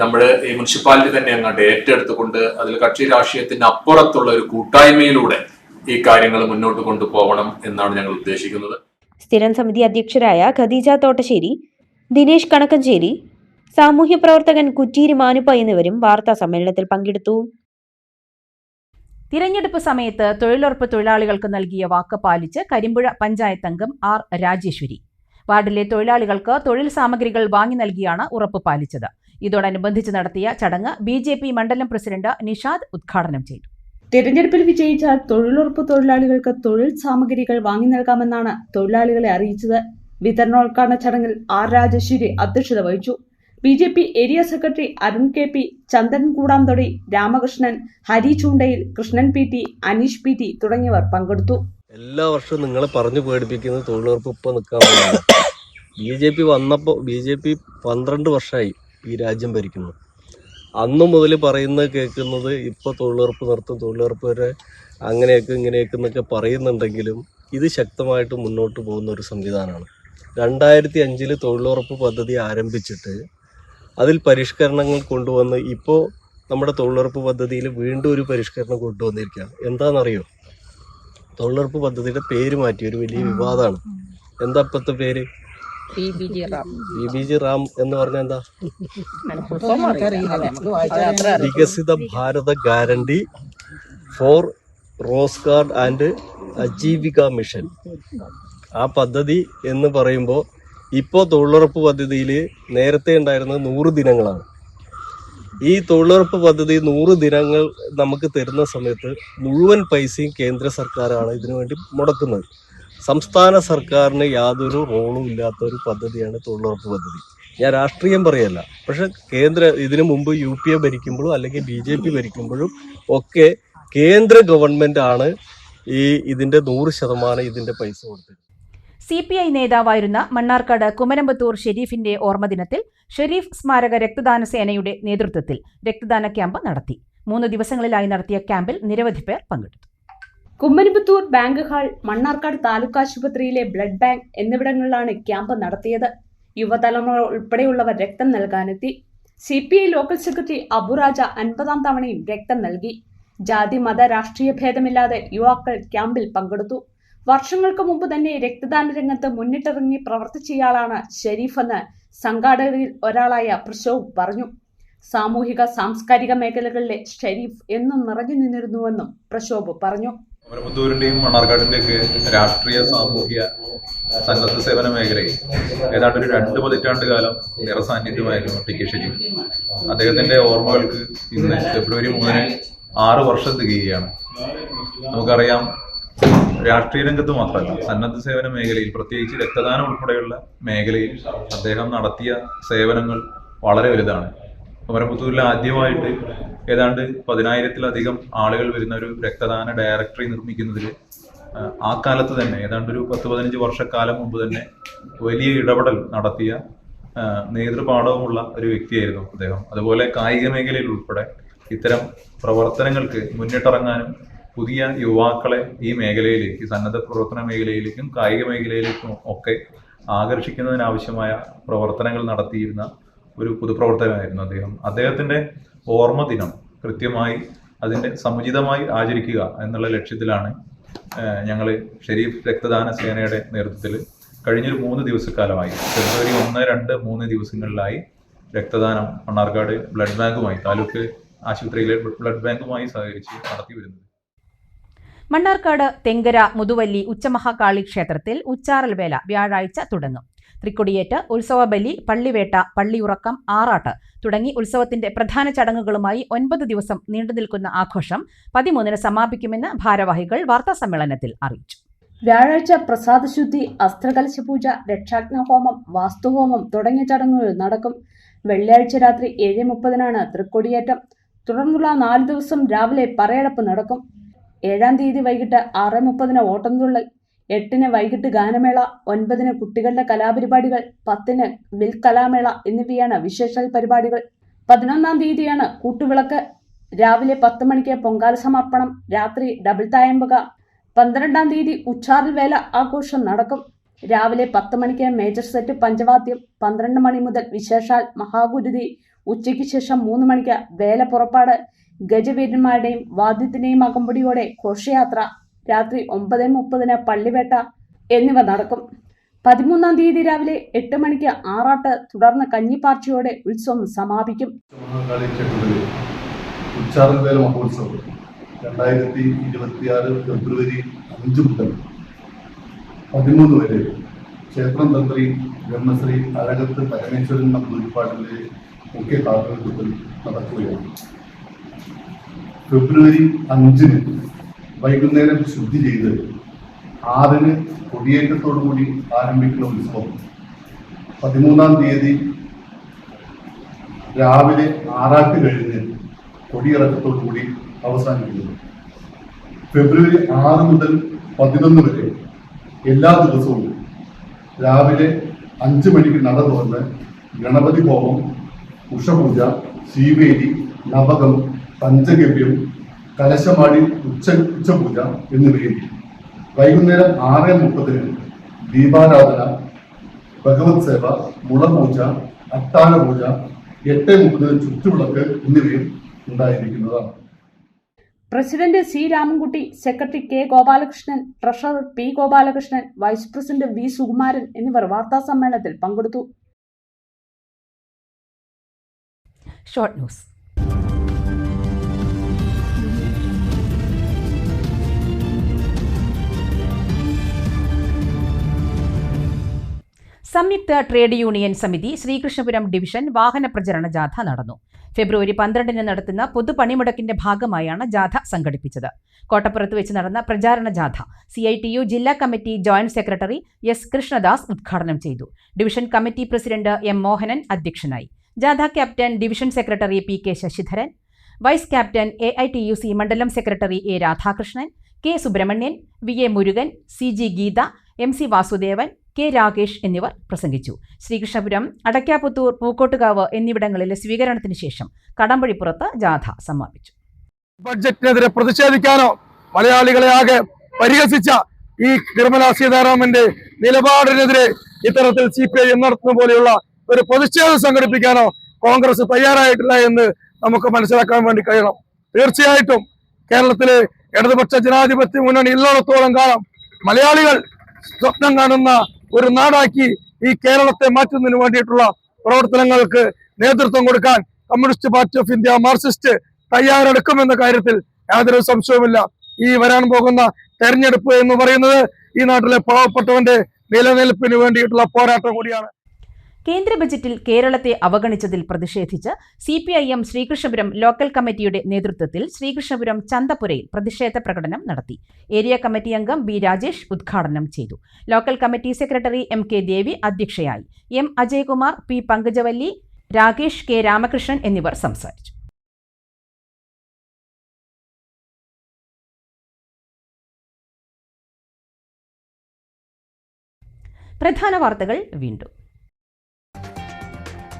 നമ്മൾ ഈ മുനിസിപ്പാലിറ്റി തന്നെ അങ്ങോട്ട് ഏറ്റെടുത്തുകൊണ്ട് അതിൽ കക്ഷി രാഷ്ട്രീയത്തിന് അപ്പുറത്തുള്ള ഒരു കൂട്ടായ്മയിലൂടെ ഈ കാര്യങ്ങൾ മുന്നോട്ട് കൊണ്ടുപോകണം എന്നാണ് ഞങ്ങൾ ഉദ്ദേശിക്കുന്നത്. സ്ഥിരം സമിതി അധ്യക്ഷരായ ഖദീജ തോട്ടശ്ശേരി, ദിനേശ് കണക്കഞ്ചേരി, സാമൂഹ്യ പ്രവർത്തകൻ കുറ്റീരി മാനുപ്പ എന്നിവരും വാർത്താ സമ്മേളനത്തിൽ പങ്കെടുത്തു. തിരഞ്ഞെടുപ്പ് സമയത്ത് തൊഴിലുറപ്പ് തൊഴിലാളികൾക്ക് നൽകിയ വാക്ക് പാലിച്ച് കരിമ്പുഴ പഞ്ചായത്ത് അംഗം R രാജേശ്വരി. വാർഡിലെ തൊഴിലാളികൾക്ക് തൊഴിൽ സാമഗ്രികൾ വാങ്ങി നൽകിയാണ് ഉറപ്പ് പാലിച്ചത്. ഇതോടനുബന്ധിച്ച് നടത്തിയ ചടങ്ങ് BJP മണ്ഡലം പ്രസിഡന്റ് നിഷാദ് ഉദ്ഘാടനം ചെയ്തു. തിരഞ്ഞെടുപ്പിൽ വിജയിച്ചാൽ തൊഴിലുറപ്പ് തൊഴിലാളികൾക്ക് തൊഴിൽ സാമഗ്രികൾ വാങ്ങി നൽകാമെന്നാണ് തൊഴിലാളികളെ അറിയിച്ചത്. വിതരണോദ്ഘാടന ചടങ്ങിൽ R രാജേശ്വരി അധ്യക്ഷത വഹിച്ചു. BJP area secretary Arun KP, Chandan Koodamthodi, Ramakrishnan, Hari Choondayil, Krishnan PT, Aneesh PT തുടങ്ങിയവർ പങ്കെടുത്തു. എല്ലാ വർഷവും നിങ്ങളെ പറഞ്ഞു പേടിപ്പിക്കുന്നത് തൊഴിലുറപ്പ് ഇപ്പൊ നിൽക്കാൻ പോകുന്നത്. BJP വന്നപ്പോൾ BJP 12 വർഷമായി ഈ രാജ്യം ഭരിക്കുന്നു. അന്നു മുതൽ പറയുന്നത് കേൾക്കുന്നത് ഇപ്പോൾ തൊഴിലുറപ്പ് നിർത്തും, തൊഴിലുറപ്പ് വരെ അങ്ങനെയൊക്കെ ഇങ്ങനെയൊക്കെ എന്നൊക്കെ പറയുന്നുണ്ടെങ്കിലും ഇത് ശക്തമായിട്ട് മുന്നോട്ട് പോകുന്ന ഒരു സംവിധാനമാണ്. 2005 തൊഴിലുറപ്പ് പദ്ധതി ആരംഭിച്ചിട്ട് അതിൽ പരിഷ്കരണങ്ങൾ കൊണ്ടുവന്ന് ഇപ്പോൾ നമ്മുടെ തൊഴിലുറപ്പ് പദ്ധതിയിൽ വീണ്ടും ഒരു പരിഷ്കരണം കൊണ്ടുവന്നിരിക്കുകയാണ്. എന്താണെന്നറിയോ? തൊഴിലുറപ്പ് പദ്ധതിയുടെ പേര് മാറ്റി, ഒരു വലിയ വിവാദമാണ്. എന്താ ഇപ്പോഴത്തെ പേര്? BBG റാം എന്ന് പറഞ്ഞാൽ എന്താ? Viksit Bharat guarantee for Rozgar and Ajeevika mission. ആ പദ്ധതി എന്ന് പറയുമ്പോൾ ഇപ്പോൾ തൊഴിലുറപ്പ് പദ്ധതിയിൽ നേരത്തെ ഉണ്ടായിരുന്നത് 100 ദിനങ്ങളാണ്. ഈ തൊഴിലുറപ്പ് പദ്ധതി 100 ദിനങ്ങൾ നമുക്ക് തരുന്ന സമയത്ത് മുഴുവൻ പൈസയും കേന്ദ്ര സർക്കാരാണ് ഇതിനു വേണ്ടി മുടക്കുന്നത്. സംസ്ഥാന സർക്കാരിന് യാതൊരു റോളും ഇല്ലാത്ത ഒരു പദ്ധതിയാണ് തൊഴിലുറപ്പ് പദ്ധതി. ഞാൻ രാഷ്ട്രീയം പറയല്ല, പക്ഷെ ഇതിനു മുമ്പ് UPA ഭരിക്കുമ്പോഴും അല്ലെങ്കിൽ BJP ഭരിക്കുമ്പോഴും ഒക്കെ കേന്ദ്ര ഗവൺമെന്റ് ആണ് ഇതിന്റെ 100% ഇതിന്റെ പൈസ കൊടുത്തത്. CPI നേതാവായിരുന്ന മണ്ണാർക്കാട് കുമരമ്പത്തൂർ ഷെരീഫിന്റെ ഓർമ്മദിനത്തിൽ ഷെരീഫ് സ്മാരക രക്തദാന സേനയുടെ നേതൃത്വത്തിൽ രക്തദാന ക്യാമ്പ് നടത്തി. 3 ദിവസങ്ങളിലായി നടത്തിയ ക്യാമ്പിൽ നിരവധി പേർ പങ്കെടുത്തു. കുമ്മരിപുത്തൂർ ബാങ്ക് ഹാൾ, മണ്ണാർക്കാട് താലൂക്ക് ആശുപത്രിയിലെ ബ്ലഡ് ബാങ്ക് എന്നിവിടങ്ങളിലാണ് ക്യാമ്പ് നടത്തിയത്. യുവതലമുറ ഉൾപ്പെടെയുള്ളവർ രക്തം നൽകാനെത്തി. CPI ലോക്കൽ സെക്രട്ടറി അബുരാജ 50ാം തവണയും രക്തം നൽകി. ജാതി മത രാഷ്ട്രീയ ഭേദമില്ലാതെ യുവാക്കൾ ക്യാമ്പിൽ പങ്കെടുത്തു. വർഷങ്ങൾക്ക് മുമ്പ് തന്നെ രക്തദാന രംഗത്ത് മുന്നിട്ടിറങ്ങി പ്രവർത്തിച്ചയാളാണ് ഷെരീഫെന്ന് സംഘാടകരിൽ ഒരാളായ പ്രശോഭ് പറഞ്ഞു. സാമൂഹിക സാംസ്കാരിക മേഖലകളിലെ ഷെരീഫ് എന്നും നിറഞ്ഞു നിന്നിരുന്നുവെന്നും പ്രശോഭ് പറഞ്ഞു. അമരപുത്തൂരിന്റെയും മണ്ണാർക്കാടിന്റെയൊക്കെ രാഷ്ട്രീയ സാമൂഹിക സന്നദ്ധ സേവന മേഖലയിൽ ഏതാണ്ട് ഒരു 2 പതിറ്റാണ്ട് കാലം നിറസാന്നിധ്യമായിരുന്നു ടി കെ ഷെരീഫ്. അദ്ദേഹത്തിന്റെ ഓർമ്മകൾക്ക് ഇന്ന് ഫെബ്രുവരി 3 6 വർഷം തികയുകയാണ്. നമുക്കറിയാം, രാഷ്ട്രീയ രംഗത്ത് മാത്രമല്ല, സന്നദ്ധ സേവന മേഖലയിൽ, പ്രത്യേകിച്ച് രക്തദാനം ഉൾപ്പെടെയുള്ള മേഖലയിൽ അദ്ദേഹം നടത്തിയ സേവനങ്ങൾ വളരെ വലുതാണ്. അമരപുത്തൂരിൽ ആദ്യമായിട്ട് ഏതാണ്ട് 10,000-ലധികം ആളുകൾ വരുന്ന ഒരു രക്തദാന ഡയറക്ടറി നിർമ്മിക്കുന്നതിൽ ആ കാലത്ത് തന്നെ ഏതാണ്ട് ഒരു 10-15 വർഷക്കാലം മുമ്പ് തന്നെ വലിയ ഇടപെടൽ നടത്തിയ നേതൃപാഠവുമുള്ള ഒരു വ്യക്തിയായിരുന്നു അദ്ദേഹം. അതുപോലെ കായിക മേഖലയിൽ ഉൾപ്പെടെ ഇത്തരം പ്രവർത്തനങ്ങൾക്ക് മുന്നിട്ടിറങ്ങാനും പുതിയ യുവാക്കളെ ഈ മേഖലയിലേക്ക്, സന്നദ്ധ പ്രവർത്തന മേഖലയിലേക്കും കായിക മേഖലയിലേക്കും ഒക്കെ ആകർഷിക്കുന്നതിനാവശ്യമായ പ്രവർത്തനങ്ങൾ നടത്തിയിരുന്ന ഒരു പൊതുപ്രവർത്തകനായിരുന്നു അദ്ദേഹം. അദ്ദേഹത്തിൻ്റെ ഓർമ്മ ദിനം കൃത്യമായി അതിൻ്റെ സമുചിതമായി ആചരിക്കുക എന്നുള്ള ലക്ഷ്യത്തിലാണ് ഞങ്ങൾ ഷെരീഫ് രക്തദാന സേനയുടെ നേതൃത്വത്തിൽ കഴിഞ്ഞൊരു 3 ദിവസക്കാലമായി ഫെബ്രുവരി 1, 2, 3 ദിവസങ്ങളിലായി രക്തദാനം മണ്ണാർക്കാട് ബ്ലഡ് ബാങ്കുമായി, താലൂക്ക് ആശുപത്രിയിലെ ബ്ലഡ് ബാങ്കുമായി സഹകരിച്ച് നടത്തി വരുന്നത്. മണ്ണാർക്കാട് തെങ്കര മുതുവല്ലി ഉച്ചമഹാകാളി ക്ഷേത്രത്തിൽ ഉച്ചാറൽ വേല വ്യാഴാഴ്ച തുടങ്ങും. തൃക്കൊടിയേറ്റ്, ഉത്സവബലി, പള്ളിവേട്ട, പള്ളിയുറക്കം, ആറാട്ട് തുടങ്ങി ഉത്സവത്തിന്റെ പ്രധാന ചടങ്ങുകളുമായി 9 ദിവസം നീണ്ടുനിൽക്കുന്ന ആഘോഷം 13-ന് സമാപിക്കുമെന്ന് ഭാരവാഹികൾ വാർത്താസമ്മേളനത്തിൽ അറിയിച്ചു. വ്യാഴാഴ്ച പ്രസാദശുദ്ധി, അസ്ത്രകലശപൂജ, രക്ഷാഗ്നഹോമം, വാസ്തുഹോമം തുടങ്ങിയ ചടങ്ങുകൾ നടക്കും. വെള്ളിയാഴ്ച രാത്രി 7:30-നാണ് തൃക്കൊടിയേറ്റം. തുടർന്നുള്ള 4 ദിവസം രാവിലെ പറയടപ്പ് നടക്കും. 7-ാം തീയതി വൈകിട്ട് 6:30-ന് ഓട്ടംതുള്ളൽ, 8-ന് വൈകിട്ട് ഗാനമേള, 9-ന് കുട്ടികളുടെ കലാപരിപാടികൾ, 10-ന് വിൽക്കലാമേള എന്നിവയാണ് വിശേഷാൽ പരിപാടികൾ. 11-ാം തീയതിയാണ് കൂട്ടുവിളക്ക്. രാവിലെ 10 മണിക്ക് പൊങ്കാല സമർപ്പണം, രാത്രി ഡബിൾ തായമ്പക. 12-ാം തീയതി ഉച്ചാറൽ വേല ആഘോഷം നടക്കും. രാവിലെ 10 മണിക്ക് മേജർ സെറ്റ് പഞ്ചവാദ്യം, 12 മണി മുതൽ വിശേഷാൽ മഹാഗുരുതി, ഉച്ചയ്ക്ക് ശേഷം 3 മണിക്ക് വേല പുറപ്പാട്, ഗജവീരന്മാരുടെയും വാദ്യത്തിന്റെയും അകമ്പടിയോടെ ഘോഷയാത്ര, രാത്രി 9:30-ന് പള്ളിവേട്ട എന്നിവ നടക്കും. 13-ാം തീയതി രാവിലെ 8 മണിക്ക് ആറാട്ട്, തുടർന്ന് കഞ്ഞിപ്പാർച്ചയോടെ ഉത്സവം സമാപിക്കും. ഉച്ചാറൽ വേല മഹോത്സവം 2026 ഫെബ്രുവരി 5 മുതൽ 13 വരെ ക്ഷേത്രം തന്ത്രി ബ്രഹ്മശ്രീ അഴകത്ത് പരമേശ്വരൻ നമ്പൂതിരിപ്പാടിന്റെ മുഖ്യ കാർമ്മികത്വത്തിൽ നടക്കുകയാണ്. ഫെബ്രുവരി 5-ന് വൈകുന്നേരം ശുദ്ധി ചെയ്ത് 6-ന് കൊടിയേറ്റത്തോടുകൂടി ആരംഭിക്കുന്ന ഉത്സവം 13-ാം തീയതി രാവിലെ ആറാട്ട് കഴിഞ്ഞ് കൊടിയിറക്കത്തോടുകൂടി അവസാനിക്കുന്നു. ഫെബ്രുവരി 6 മുതൽ 11 വരെ എല്ലാ ദിവസവും രാവിലെ 5 മണിക്ക് നട തുറന്ന് ഗണപതി ഹോമം, ഉഷപൂജ, ശീവേലി, നവകം, പഞ്ചഗവ്യം, കലശമാടി, ഉച്ചപൂജ എന്നിവയും വൈകുന്നേരം 6:30-ന് ദീപാരാധന, ഭഗവത് സേവ, മുളപൂജ, അത്താഴപൂജ, 8:30-ന് ചുറ്റുവിളക്ക് എന്നിവയും ഉണ്ടായിരിക്കുന്നതാണ്. President C Ramankutty, secretary K Gopalakrishnan, treasurer P Gopalakrishnan, vice president V Sukumaran എന്നിവർ വാർത്താസമ്മേളനത്തിൽ പങ്കെടുത്തു. Short news. സംയുക്ത ട്രേഡ് യൂണിയൻ സമിതി ശ്രീകൃഷ്ണപുരം ഡിവിഷൻ വാഹന പ്രചരണ ജാഥ നടന്നു. ഫെബ്രുവരി 12-ന് നടത്തുന്ന പൊതുപണിമുടക്കിന്റെ ഭാഗമായാണ് ജാഥ സംഘടിപ്പിച്ചത്. കോട്ടപ്പുറത്ത് വെച്ച് നടന്ന പ്രചാരണ ജാഥ CITU ജില്ലാ committee joint secretary S Krishnadas ഉദ്ഘാടനം ചെയ്തു. Division committee president M Mohanan അധ്യക്ഷനായി. ജാഥ captain division secretary PK Sasidharan, vice captain AITUC മണ്ഡലം secretary A Radhakrishnan, K Subramanian, VA Murugan, CG Geetha, MC Vasudevan, K Rakesh എന്നിവർ പ്രസംഗിച്ചു. ശ്രീകൃഷ്ണപുരം, അടയ്ക്കാപുത്തൂർ, പൂക്കോട്ടുകാവ് എന്നിവിടങ്ങളിലെ സ്വീകരണത്തിന് ശേഷം കടമ്പഴിപ്പുറത്ത് ജാഥ സമാപിച്ചു. ബഡ്ജറ്റിനെതിരെ പ്രതിഷേധിക്കാനോ മലയാളികളെ ആകെ പരിഹസിച്ച ഈ നിർമ്മലാ സീതാരാമന്റെ നിലപാടിനെതിരെ ഇത്തരത്തിൽ CPIM നടത്തുന്ന പോലെയുള്ള ഒരു പ്രതിഷേധം സംഘടിപ്പിക്കാനോ കോൺഗ്രസ് തയ്യാറായിട്ടില്ല എന്ന് നമുക്ക് മനസ്സിലാക്കാൻ വേണ്ടി കഴിയണം. തീർച്ചയായിട്ടും കേരളത്തിലെ ഇടതുപക്ഷ ജനാധിപത്യ മുന്നണി ഉള്ളിടത്തോളം കാലം മലയാളികൾ സ്വപ്നം കാണുന്ന ഒരു നാടാക്കി ഈ കേരളത്തെ മാറ്റുന്നതിന് വേണ്ടിയിട്ടുള്ള പ്രവർത്തനങ്ങൾക്ക് നേതൃത്വം കൊടുക്കാൻ communist party of India marxist തയ്യാറെടുക്കുമെന്ന കാര്യത്തിൽ യാതൊരു സംശയവുമില്ല. ഈ വരാൻ പോകുന്ന തെരഞ്ഞെടുപ്പ് എന്ന് പറയുന്നത് ഈ നാട്ടിലെ പാവപ്പെട്ടവന്റെ നിലനിൽപ്പിന് വേണ്ടിയിട്ടുള്ള പോരാട്ടം കൂടിയാണ്. കേന്ദ്ര ബജറ്റിൽ കേരളത്തെ അവഗണിച്ചതിൽ പ്രതിഷേധിച്ച് CPIM ശ്രീകൃഷ്ണപുരം ലോക്കൽ കമ്മിറ്റിയുടെ നേതൃത്വത്തിൽ ശ്രീകൃഷ്ണപുരം ചന്തപുരയിൽ പ്രതിഷേധ പ്രകടനം നടത്തി. ഏരിയ കമ്മിറ്റി അംഗം B. രാജേഷ് ഉദ്ഘാടനം ചെയ്തു. ലോക്കൽ കമ്മിറ്റി സെക്രട്ടറി MK ദേവി അധ്യക്ഷയായി. M. Ajaykumar, P. Pankajavalli, Rakesh, K. Ramakrishnan എന്നിവർ സംസാരിച്ചു. പ്രധാന വാർത്തകൾ വീണ്ടും.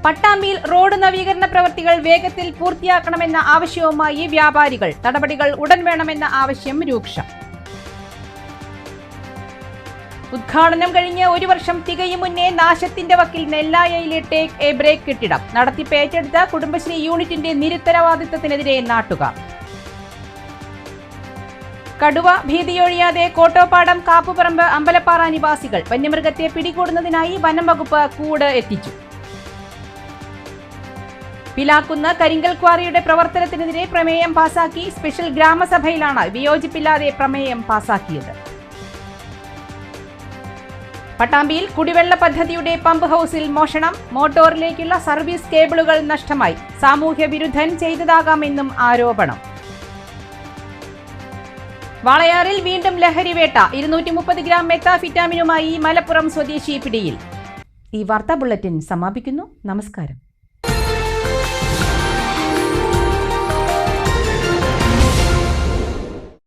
പട്ടാമ്പിയിൽ റോഡ് നവീകരണ പ്രവൃത്തികൾ വേഗത്തിൽ പൂർത്തിയാക്കണമെന്ന ആവശ്യവുമായി വ്യാപാരികൾ. നടപടികൾ ഉടൻ വേണമെന്ന ആവശ്യം രൂക്ഷം. ഉദ്ഘാടനം കഴിഞ്ഞ് 1 വർഷം തികയും മുന്നേ നാശത്തിന്റെ വക്കിൽ നെല്ലായയിലെ ടേക്ക് എ ബ്രേക്ക് കെട്ടിടം. നടത്തിപ്പ് ഏറ്റെടുത്ത കുടുംബശ്രീ യൂണിറ്റിന്റെ നിരുത്തരവാദിത്തത്തിനെതിരെ നാട്ടുകാർ. കടുവ ഭീതിയൊഴിയാതെ കോട്ടോപ്പാടം, കാപ്പുപറമ്പ്, അമ്പലപ്പാറ നിവാസികൾ. വന്യമൃഗത്തെ പിടികൂടുന്നതിനായി വനം വകുപ്പ് കൂട് എത്തിച്ചു. പിലാക്കുന്ന് കരിങ്കൽ ക്വാറിയുടെ പ്രവർത്തനത്തിനെതിരെ പ്രമേയം പാസാക്കി. സ്പെഷ്യൽ ഗ്രാമസഭയിലാണ് വിയോജിപ്പില്ലാതെ പ്രമേയം പാസാക്കിയത്. പട്ടാമ്പിയിൽ കുടിവെള്ള പദ്ധതിയുടെ പമ്പ് ഹൌസിൽ മോഷണം. മോട്ടോറിലേക്കുള്ള സർവീസ് കേബിളുകൾ നഷ്ടമായി. സാമൂഹ്യ വിരുദ്ധൻ ചെയ്തതാകാമെന്നും ആരോപണം. വാളയാറിൽ വീണ്ടും ലഹരിവേട്ട. 230 ഗ്രാം മെത്താഫിറ്റാമിനുമായി മലപ്പുറം സ്വദേശി പിടിയിൽ. ഈ വാർത്താ ബുള്ളറ്റിൻ സമാപിക്കുന്നു. നമസ്കാരം.